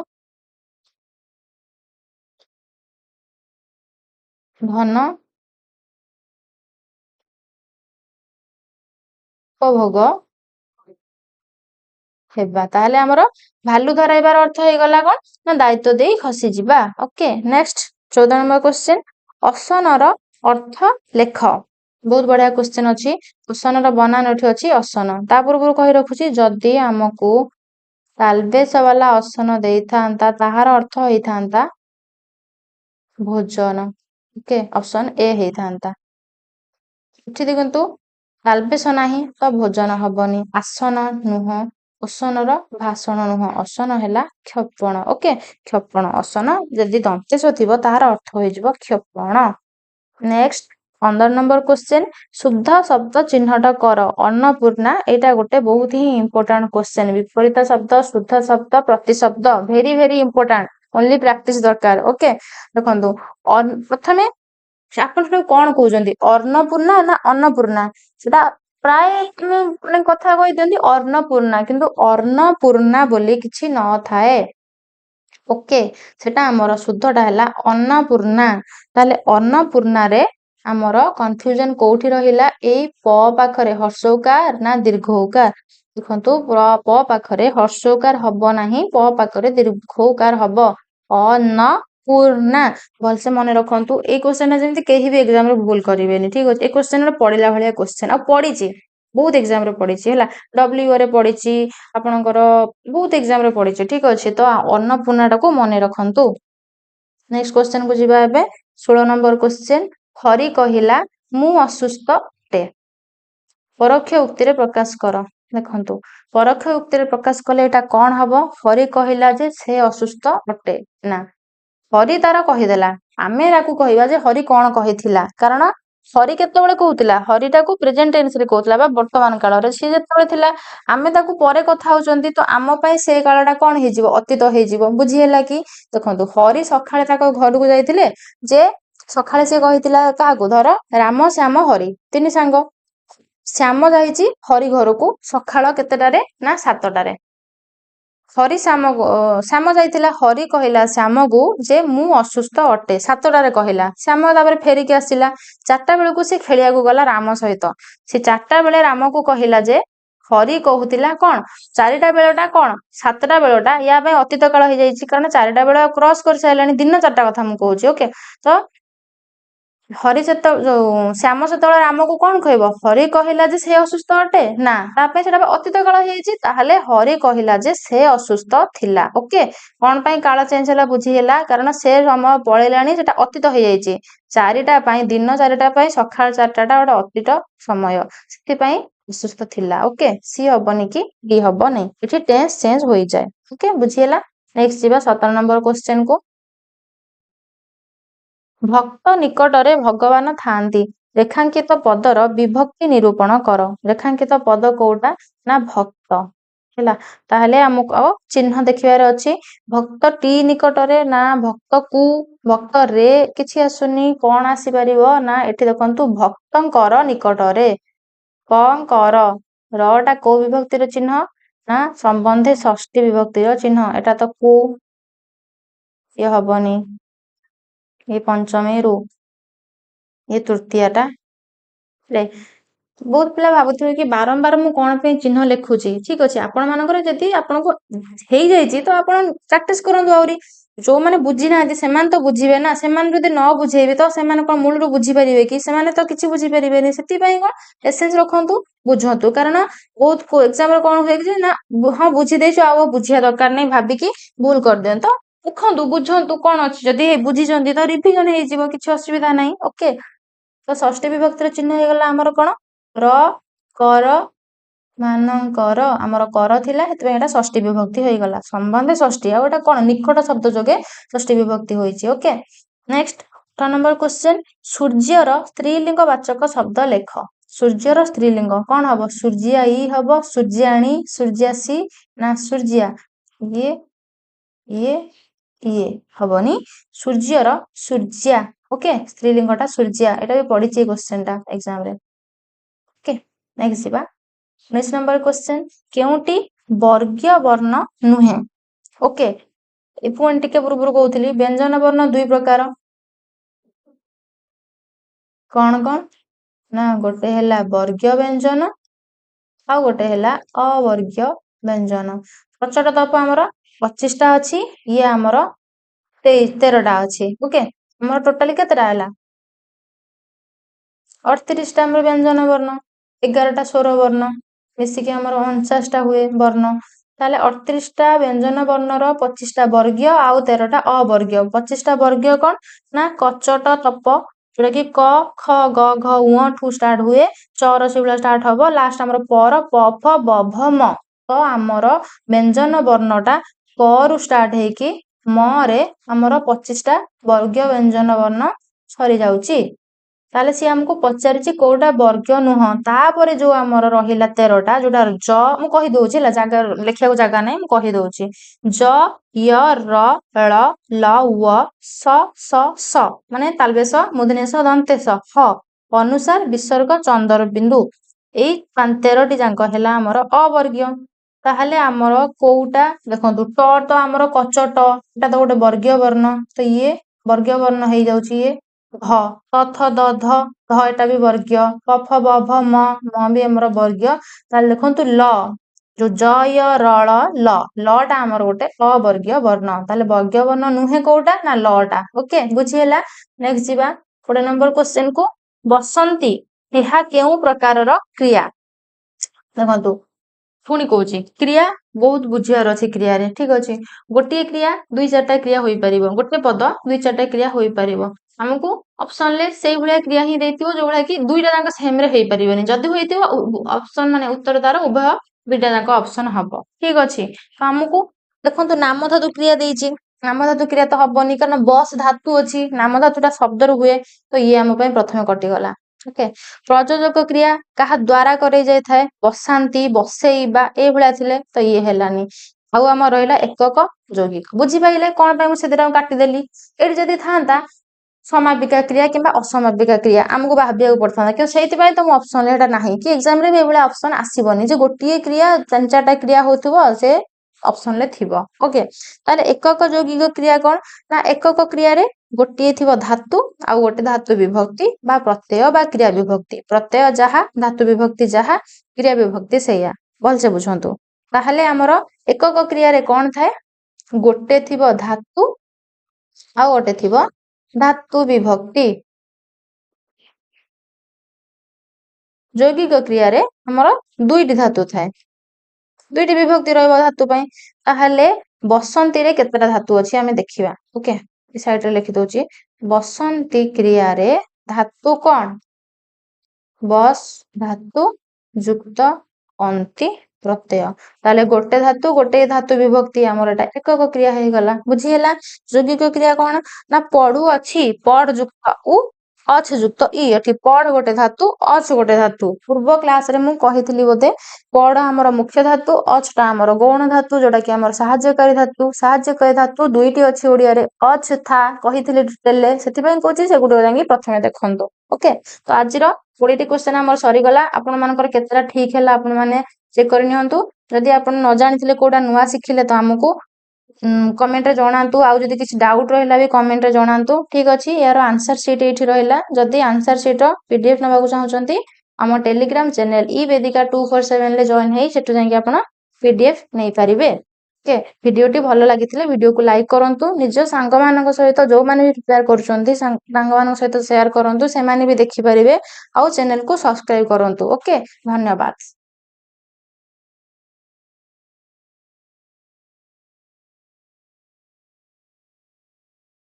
ଧନ ଉପଭୋଗ ହେବା। ତାହେଲେ ଆମର ଭାଲୁ ଧରାଇବାର ଅର୍ଥ ହେଇଗଲା କଣ? ନା ଦାୟିତ୍ୱ ଦେଇ ଖସିଯିବା। Okay, next 14 number question. ଅସନର ଅର୍ଥ ଲେଖ। ବହୁତ ବଢିଆ କ୍ୱେଶ୍ଚନ ଅଛି। ଅସନର ବନାନ ଏଠି ଅଛି ଅସନ। ତା ପୂର୍ବରୁ କହି ରଖୁଛି, ଯଦି ଆମକୁ ତାଲବେଶ ବାଲା ଅସନ ଦେଇଥାନ୍ତା, ତାହାର ଅର୍ଥ ହେଇଥାନ୍ତା ଭୋଜନ। ଓକେ, ଅପସନ ଏ ହେଇଥାନ୍ତା। ଏଠି ଦେଖନ୍ତୁ, ତାଲବେଶ ନାହିଁ ତ ଭୋଜନ ହବନି, ଆସନ ନୁହଁ, ଅସନର ଭାଷଣ ନୁହଁ, ଅସନ ହେଲା କ୍ଷପଣ। ଓକେ, କ୍ଷପଣ। ଅସନ ଯଦି ଦନ୍ତେଶ ଥିବ ତାହାର ଅର୍ଥ ହୋଇଯିବ କ୍ଷପଣ। ନେକ୍ସଟ 15 ନମ୍ବର କ୍ୱେଶ୍ଚେନ୍, ଶୁଦ୍ଧ ଶବ୍ଦ ଚିହ୍ନଟ କର। ଅନ୍ନପୂର୍ଣ୍ଣା, ଏଇଟା ଗୋଟେ ବହୁତ ହିଁ ଇମ୍ପୋର୍ଟାଣ୍ଟ କ୍ୱେଶ୍ଚେନ୍। ବିପରୀତ ଶବ୍ଦ, ଶୁଦ୍ଧ ଶବ୍ଦ, ପ୍ରତିଶବ୍ଦ, very very important. Only practice ଦରକାର। ଓକେ, ଦେଖନ୍ତୁ ପ୍ରଥମେ ଆପଣ ସେଟାକୁ କଣ କହୁଛନ୍ତି, ଅନ୍ନପୂର୍ଣ୍ଣା ନା ଅନ୍ନପୂର୍ଣ୍ଣା? ସେଟା ପ୍ରାୟ ମାନେ କଥା କହିଦିଅନ୍ତି ଅନ୍ନପୂର୍ଣ୍ଣା, କିନ୍ତୁ ଅନ୍ନପୂର୍ଣ୍ଣା ବୋଲି କିଛି ନଥାଏ। ଓକେ, ସେଟା ଆମର ଶୁଦ୍ଧଟା ହେଲା ଅନ୍ନପୂର୍ଣ୍ଣା। ତାହେଲେ ଅନ୍ନପୂର୍ଣ୍ଣାରେ ଆମର କନଫ୍ୟୁଜନ କୋଉଠି ରହିଲା? ଏଇ ପ ପାଖରେ ହର୍ଷଉକାର ନା ଦୀର୍ଘଉକାର? ଦେଖନ୍ତୁ ପ ପାଖରେ ହର୍ଷଉକାର ହବ ନାହିଁ, ପ ପାଖରେ ଦୀର୍ଘଉକାର ହବ। ଅନ୍ନପୂର୍ଣ୍ଣା, ଭଲସେ ମନେ ରଖନ୍ତୁ। ଏଇ କ୍ୱେଶ୍ଚନ ଟା ଯେମିତି କେହି ବି ଏକ୍ସାମ ରେ ଭୁଲ କରିବେନି। ଠିକ ଅଛି, ଏ କ୍ୱେଶ୍ଚନ ରେ ପଡିଲା ଭଳିଆ କ୍ୱେଶ୍ଚନ, ଆଉ ପଡିଛି ବହୁତ ଏକ୍ସାମ ରେ ପଡିଛି ହେଲା, ଡବ୍ଲ୍ୟୁ ରେ ପଡିଛି, ଆପଣଙ୍କର ବହୁତ ଏକ୍ସାମ ରେ ପଡିଛି। ଠିକ ଅଛି, ତ ଅନ୍ନପୂର୍ଣ୍ଣା ଟାକୁ ମନେ ରଖନ୍ତୁ। ନେକ୍ସଟ କ୍ୱେଶ୍ଚନ କୁ ଯିବା ଏବେ। 16 ନମ୍ବର କ୍ୱେଶ୍ଚନ, ହରି କହିଲା ମୁଁ ଅସୁସ୍ଥ ଅଟେ। ପରୋକ୍ଷ ଉକ୍ତିରେ ପ୍ରକାଶ କର। ଦେଖନ୍ତୁ ପରୋକ୍ଷ ଉକ୍ତିରେ ପ୍ରକାଶ କଲେ ଏଇଟା କଣ ହବ? ହରି କହିଲା ଯେ ସେ ଅସୁସ୍ଥ ଅଟେ। ନା, ହରି ତାର କହିଦେଲା, ଆମେ ତାକୁ କହିବା ଯେ ହରି କଣ କହିଥିଲା। କାରଣ ହରି କେତେବେଳେ କହୁଥିଲା? ହରିଟାକୁ ପ୍ରେଜେଣ୍ଟ ଟେନ୍ସ ରେ କହୁଥିଲା ବା ବର୍ତ୍ତମାନ କାଳରେ। ସିଏ ଯେତେବେଳେ ଥିଲା, ଆମେ ତାକୁ ପରେ କଥା ହଉଛନ୍ତି, ତ ଆମ ପାଇଁ ସେ କାଳଟା କଣ ହେଇଯିବ? ଅତୀତ ହେଇଯିବ। ବୁଝି ହେଲା କି? ଦେଖନ୍ତୁ ହରି ସକାଳେ ତାଙ୍କ ଘରକୁ ଯାଇଥିଲେ, ଯେ ସକାଳେ ସେ କହିଥିଲା କାହାକୁ? ଧର ରାମ, ଶ୍ୟାମ, ହରି, ତିନି ସାଙ୍ଗ। ଶ୍ୟାମ ଯାଇଛି ହରି ଘରକୁ ସକାଳ କେତେଟାରେ? ନା 7ଟାରେ। ହରି ଶ୍ୟାମ ଯାଇଥିଲା, ହରି କହିଲା ଶ୍ୟାମକୁ ଯେ ମୁଁ ଅସୁସ୍ଥ ଅଟେ, 7ଟାରେ କହିଲା। ଶ୍ୟାମ ତାପରେ ଫେରିକି ଆସିଲା, 4ଟା ବେଳକୁ ସେ ଖେଳିବାକୁ ଗଲା ରାମ ସହିତ। ସେ 4ଟା ବେଳେ ରାମକୁ କହିଲା ଯେ ହରି କହୁଥିଲା କଣ? 4ଟା ବେଳଟା କଣ? 7ଟା ବେଳଟା ୟା ପାଇଁ ଅତୀତ କାଳ ହେଇଯାଇଛି, କାରଣ 4ଟା ବେଳ କ୍ରସ କରିସାରିଲାଣି, ଦିନ 4ଟା କଥା ମୁଁ କହୁଛି। ଓକେ, ତ ଶ୍ୟାମ ସେତେବେଳେ ରାମକୁ କଣ କହିବ? ହରି କହିଲା ଯେ ସେ ଅସୁସ୍ଥ ଅଟେ। ନା, ତା ପାଇଁ ସେଟା ଅତୀତ କାଳ ହେଇଯାଇଛି। ତାହେଲେ ହରି କହିଲା ଯେ ସେ ଅସୁସ୍ଥ ଥିଲା। ଓକେ, କଣ ପାଇଁ କାଳ ଚେଞ୍ଜ ହେଲା? ବୁଝି ହେଲା, କାରଣ ସେ ସମୟ ପଳେଇଲାଣି, ସେଟା ଅତୀତ ହେଇଯାଇଛି। 4ଟା ପାଇଁ, ଦିନ 4ଟା ପାଇଁ ସକାଳ 4ଟା ଗୋଟେ ଅତୀତ ସମୟ, ସେଥିପାଇଁ ଅସୁସ୍ଥ ଥିଲା। ଓକେ, ସି ହବନି କି ଡି ହବନି, ଏଠି ଟେନ୍ସ ଚେଞ୍ଜ ହୋଇଯାଏ। ଓକେ, ବୁଝି ହେଲା। ନେକ୍ସଟ ଯିବା 17 ନମ୍ବର କ୍ୱେଶ୍ଚନ କୁ। ଭକ୍ତ ନିକଟରେ ଭଗବାନ ଥାଆନ୍ତି। ରେଖାଙ୍କିତ ପଦର ବିଭକ୍ତି ନିରୂପଣ କର। ରେଖାଙ୍କିତ ପଦ କୋଉଟା? ନା ଭକ୍ତ। ହେଲା, ତାହେଲେ ଆମକୁ ଆଉ ଚିହ୍ନ ଦେଖିବାର ଅଛି। ଭକ୍ତ ଟି ନିକଟରେ ନା ଭକ୍ତ କୁ, ଭକ୍ତ ରେ କିଛି ଆସୁନି, କଣ ଆସିପାରିବ? ନା ଏଠି ଦେଖନ୍ତୁ ଭକ୍ତଙ୍କର ନିକଟରେ। କର, ର ଟା କୋଉ ବିଭକ୍ତିର ଚିହ୍ନ? ନା ସମ୍ବନ୍ଧେ ଷଷ୍ଠୀ ବିଭକ୍ତିର ଚିହ୍ନ। ଏଟା ତ କୁ, ଇଏ ହବନି, ये पंचमी रू, ये तृतीया टा। बहुत पिला भाबुथिबे कि बारंबार मु कोन पे चिन्ह लिखुची। ठीक अछि, आपण मानकर जदि आपनको हेई जाईची तो आपण प्रैक्टिस करंतु। आउरी जो माने बुझी ना से मान तो बुझीबे ना, से मान जदि न बुझेबे तो से मान कोन मूल रू बुझी परिबे कि? से माने तो किछि बुझी परिबेनी। सेति पई कोन एसेंस रखंतु, बुझंतु। कारण बहुत को एग्जाम रे कोन होय कि ना हां बुझी देछु, आ बुझिया दरकार नै भाबी कि भूल कर देन। तो देखंतु, बुझंतु कोन अछि। जदि बुझी जंदी तो रिवीजन हेई जिवो, किछि असुविधा नै। ओके, तो षष्ठी विभक्तिर चिन्ह हे गला हमर कोन? र, कर, मानकर। हमर कर थिला, हेतबे एटा षष्ठी विभक्ति होई गला। संबंध षष्ठी, आ एटा कोन? निकट शब्द जोगे षष्ठी विभक्ति होईची। ओके, नेक्स्ट 8 नंबर क्वेश्चन, सूर्यर स्त्रीलिंग वाचक शब्द लेख। सूर्यर स्त्रीलिंग कोन हबो? सूर्याई हबो, सूर्याणी, सूर्यासी ना सूर्या? ये हबनी, सूर्यर सूर्या। ओके, स्त्रीलिंगटा सूर्या, एटा भी पढ़िची क्वेश्चन टा एग्जाम रे। ओके, नेक्स्ट जीवा 19 नंबर क्वेश्चन, केउटी वर्गीय वर्ण नुहे? ओके, ए पुणी टिके पूर्व कहूली व्यंजन वर्ण दुई प्रकार। कौन कौन? ना गोटे है वर्गीय व्यंजन, आ गोटे है अवर्गीय व्यंजन। प्रचट तप आमर 25टा अच्छी, ये आमर 13टा अच्छी। ओके, आमर टोटाली केतेटा है? 38टा व्यंजन वर्ण, 11टा स्वर वर्ण, मिसिकी आमर 49टा हुए वर्ण। ताले 38टा व्यंजन वर्णर 25टा वर्गीय आउ 13टा अवर्गीय। 25टा वर्गीय कौन? ना कचट तप, जोटा कि क, ख, ग, घ, उ ठू स्टार्ट हुए, चर से स्टार्ट हम, लास्ट आमर पर, प, फ, ब, भ, म। ତ ଆମର ବ୍ୟଞ୍ଜନ ବର୍ଣ୍ଣଟା କ ରୁ ଷ୍ଟାର୍ଟ ହେଇକି ମ ରେ ଆମର 25ଟା ବର୍ଗୀୟ ବ୍ୟଞ୍ଜନ ବର୍ଣ୍ଣ ସରିଯାଉଛି। ତାହେଲେ ସିଏ ଆମକୁ ପଚାରିଛି କୋଉଟା ବର୍ଗ ନୁହଁ। ତାପରେ ଯୋଉ ଆମର ରହିଲା 13ଟା ଯୋଉଟା ଜ, ମୁଁ କହିଦଉଛି ହେଲା, ଜାଗା ଲେଖିବାକୁ ଜାଗା ନାହିଁ, ମୁଁ କହିଦଉଛି। ଜ, ୟ, ର, ଳ, ଲ, ୱ, ସ, ସ ମାନେ ତାଲବେଶ, ମୂର୍ଧନ୍ୟାସ, ଦନ୍ତେଶ, ହ ଅନୁସାର ବିସର୍ଗ ଚନ୍ଦର ବିନ୍ଦୁ। ଏଇ 13ଟି ଯାକ ହେଲା ଆମର ଅବର୍ଗୀୟ। ତାହେଲେ ଆମର କୋଉଟା ଦେଖନ୍ତୁ, ଟ ତ ଆମର କଚଟ, ଏଟା ତ ଗୋଟେ ବର୍ଗୀୟ ବର୍ଣ୍ଣ, ତ ଇଏ ବର୍ଗୀୟ ବର୍ଣ୍ଣ ହେଇଯାଉଛି ଇଏ। ଘ, ଥ ଥ ଦ ଧ, ଧ ଏଟା ବି ବର୍ଗୀୟ। ପ ଫ ବ ଭ ମ, ମ ବି ଆମର ବର୍ଗୀୟ। ତାହେଲେ ଦେଖନ୍ତୁ ଲ, ଯୋଉ ଜ ୟ ର ଳ ଲ, ଲ ଟା ଆମର ଗୋଟେ ଅବର୍ଗୀୟ ବର୍ଣ୍ଣ। ତାହେଲେ ବର୍ଗୀୟ ବର୍ଣ୍ଣ ନୁହେଁ କୋଉଟା ନା ଲ ଟା। ଓକେ, ବୁଝିହେଲା। ନେକ୍ସଟ ଯିବା 20 ନମ୍ବର କ୍ୱେଶ୍ଚନ କୁ। ବସନ୍ତି ଏହା କେଉଁ ପ୍ରକାରର କ୍ରିୟା? ଦେଖନ୍ତୁ ପୁଣି କହୁଛି, କ୍ରିୟା ବହୁତ ବୁଝିବାର ଅଛି କ୍ରିୟାରେ, ଠିକ ଅଛି। ଗୋଟିଏ କ୍ରିୟା 2-4ଟା କ୍ରିୟା ହୋଇପାରିବ, ଗୋଟେ ପଦ 2-4ଟା କ୍ରିୟା ହୋଇପାରିବ। ଆମକୁ ଅପସନ ରେ ସେଇଭଳିଆ କ୍ରିୟା ହିଁ ଦେଇଥିବ ଯୋଉଭଳିଆ କି ଦୁଇଟା ଯାକ ସେମ ରେ ହେଇପାରିବନି। ଯଦି ହୋଇଥିବ ଅପସନ ମାନେ ଉତ୍ତର ତାର ଉଭୟ ଦୁଇଟା ଯାକ ଅପସନ ହବ, ଠିକ ଅଛି। ତ ଆମକୁ ଦେଖନ୍ତୁ ନାମ ଧାତୁ କ୍ରିୟା ଦେଇଛି, ନାମ ଧାତୁ କ୍ରିୟା ତ ହବନି କାରଣ ବସ ଧାତୁ ଅଛି, ନାମ ଧାତୁଟା ଶବ୍ଦରୁ ହୁଏ, ତ ଇଏ ଆମ ପାଇଁ ପ୍ରଥମେ କଟିଗଲା। ଓକେ, ପ୍ରଯୋଜକ କ୍ରିୟା କାହା ଦ୍ଵାରା କରାଯାଇଥାଏ, ବସାନ୍ତି, ବସେଇବା ଏଇଭଳିଆ ଥିଲେ, ତ ଇଏ ହେଲାନି। ଆଉ ଆମର ରହିଲା ଏକକ ଯୌଗିକ। ବୁଝିପାରିଲେ କଣ ପାଇଁ ମୁଁ ସେଦିନ କାଟିଦେଲି? ଏଠି ଯଦି ଥାନ୍ତା ସମାପିକା କ୍ରିୟା କିମ୍ବା ଅସମାପିକା କ୍ରିୟା ଆମକୁ ଭାବିବାକୁ ପଡିଥାନ୍ତା, କିନ୍ତୁ ସେଇଥିପାଇଁ ତ ମୁଁ ଅପସନରେ ଏଟା ନାହିଁ କି ଏକ୍ସାମରେ ବି ଏଇଭଳିଆ ଅପସନ ଆସିବନି ଯେ ଗୋଟିଏ କ୍ରିୟା 3-4ଟା କ୍ରିୟା ହଉଥିବ ସେ ଅପସନ ରେ ଥିବ। ଓକେ, ତାହେଲେ ଏକକ ଯୌଗିକ କ୍ରିୟା କଣ ନା ଏକକ କ୍ରିୟାରେ ଗୋଟିଏ ଥିବ ଧାତୁ ଆଉ ଗୋଟେ ଧାତୁ ବିଭକ୍ତି ବା ପ୍ରତ୍ୟୟ ବା କ୍ରିୟା ବିଭକ୍ତି। ପ୍ରତ୍ୟୟ ଯାହା, ଧାତୁ ବିଭକ୍ତି ଯାହା, କ୍ରିୟା ବିଭକ୍ତି ସେଇଆ। ଭଲସେ ବୁଝନ୍ତୁ। ତାହେଲେ ଆମର ଏକକ କ୍ରିୟାରେ କଣ ଥାଏ, ଗୋଟେ ଥିବ ଧାତୁ ଆଉ ଗୋଟେ ଥିବ ଧାତୁ ବିଭକ୍ତି। ଯୌଗିକ କ୍ରିୟାରେ ଆମର 2ଟି ଧାତୁ ଥାଏ, 2ଟି ବିଭକ୍ତି ରହିବ ଧାତୁ ପାଇଁ। ତାହେଲେ ବସନ୍ତୀରେ କେତେଟା ଧାତୁ ଅଛି ଆମେ ଦେଖିବା। ଓକେ, ଏ ସାଇଡରେ ଲେଖିଦଉଛି। ବସନ୍ତି କ୍ରିୟାରେ ଧାତୁ କଣ? ବସ ଧାତୁ ଯୁକ୍ତ ଅନ୍ତି ପ୍ରତ୍ୟୟ। ତାହେଲେ ଗୋଟେ ଧାତୁ ଗୋଟେ ଧାତୁ ବିଭକ୍ତି, ଆମର ଏଟା ଏକକ କ୍ରିୟା ହେଇଗଲା। ବୁଝିହେଲା। ଯୌଗିକ କ୍ରିୟା କଣ ନା ପଢୁ ଅଛି, ପଡ ଯୁକ୍ତ ଉ, ଅଛ ଯୁକ୍ତ ଇ। ଏଠି ପଡ ଗୋଟେ ଧାତୁ, ଅଛ ଗୋଟେ ଧାତୁ। ପୂର୍ବ କ୍ଲାସରେ ମୁଁ କହିଥିଲି ବୋଧେ, ପଡ ଆମର ମୁଖ୍ୟ ଧାତୁ, ଅଛ ଟା ଆମର ଗୌଣ ଧାତୁ, ଯୋଉଟା କି ଆମର ସାହାଯ୍ୟକାରୀ ଧାତୁ। ସାହାଯ୍ୟକାରୀ ଧାତୁ 2ଟି ଅଛି ଓଡିଆରେ, ଅଛ ଥା କହିଥିଲି ଡିଟେଲରେ, ସେଥିପାଇଁ କହୁଛି ସେଗୁଡିକ ଯାଇକି ପ୍ରଥମେ ଦେଖନ୍ତୁ। ଓକେ, ତ ଆଜିର 20ଟି କ୍ୱେଶ୍ଚନ ଆମର ସରିଗଲା। ଆପଣ ମାନଙ୍କର କେତେଟା ଠିକ ହେଲା ଆପଣ ମାନେ ଚେକ୍ କରି ନିଅନ୍ତୁ। ଯଦି ଆପଣ ନ ଜାଣିଥିଲେ କୋଉଟା ନୂଆ ଶିଖିଲେ ତ ଆମକୁ କମେଣ୍ଟରେ ଜଣାନ୍ତୁ। ଆଉ ଯଦି କିଛି ଡାଉଟ ରହିଲା ବି କମେଣ୍ଟରେ ଜଣାନ୍ତୁ। ଠିକ ଅଛି, ଏହାର ଆନ୍ସର ସିଟ୍ ଏଇଠି ରହିଲା। ଯଦି ଆନ୍ସର ସିଟ୍ ର PDF ନେବାକୁ ଚାହୁଁଛନ୍ତି ଆମ ଟେଲିଗ୍ରାମ ଚ୍ୟାନେଲ ଇ ବେଦିକା 247 ରେ ଜଏନ ହେଇ ସେଠୁ ଯାଇକି ଆପଣ PDF ନେଇପାରିବେ। ଓକେ, ଭିଡିଓଟି ଭଲ ଲାଗିଥିଲେ ଭିଡିଓକୁ ଲାଇକ୍ କରନ୍ତୁ। ନିଜ ସାଙ୍ଗମାନଙ୍କ ସହିତ ଯୋଉମାନେ ବି ପ୍ରିପେୟାର କରୁଛନ୍ତି ସାଙ୍ଗମାନଙ୍କ ସହିତ ସେୟାର କରନ୍ତୁ, ସେମାନେ ବି ଦେଖିପାରିବେ। ଆଉ ଚ୍ୟାନେଲକୁ ସବସ୍କ୍ରାଇବ କରନ୍ତୁ। ଓକେ, ଧନ୍ୟବାଦ।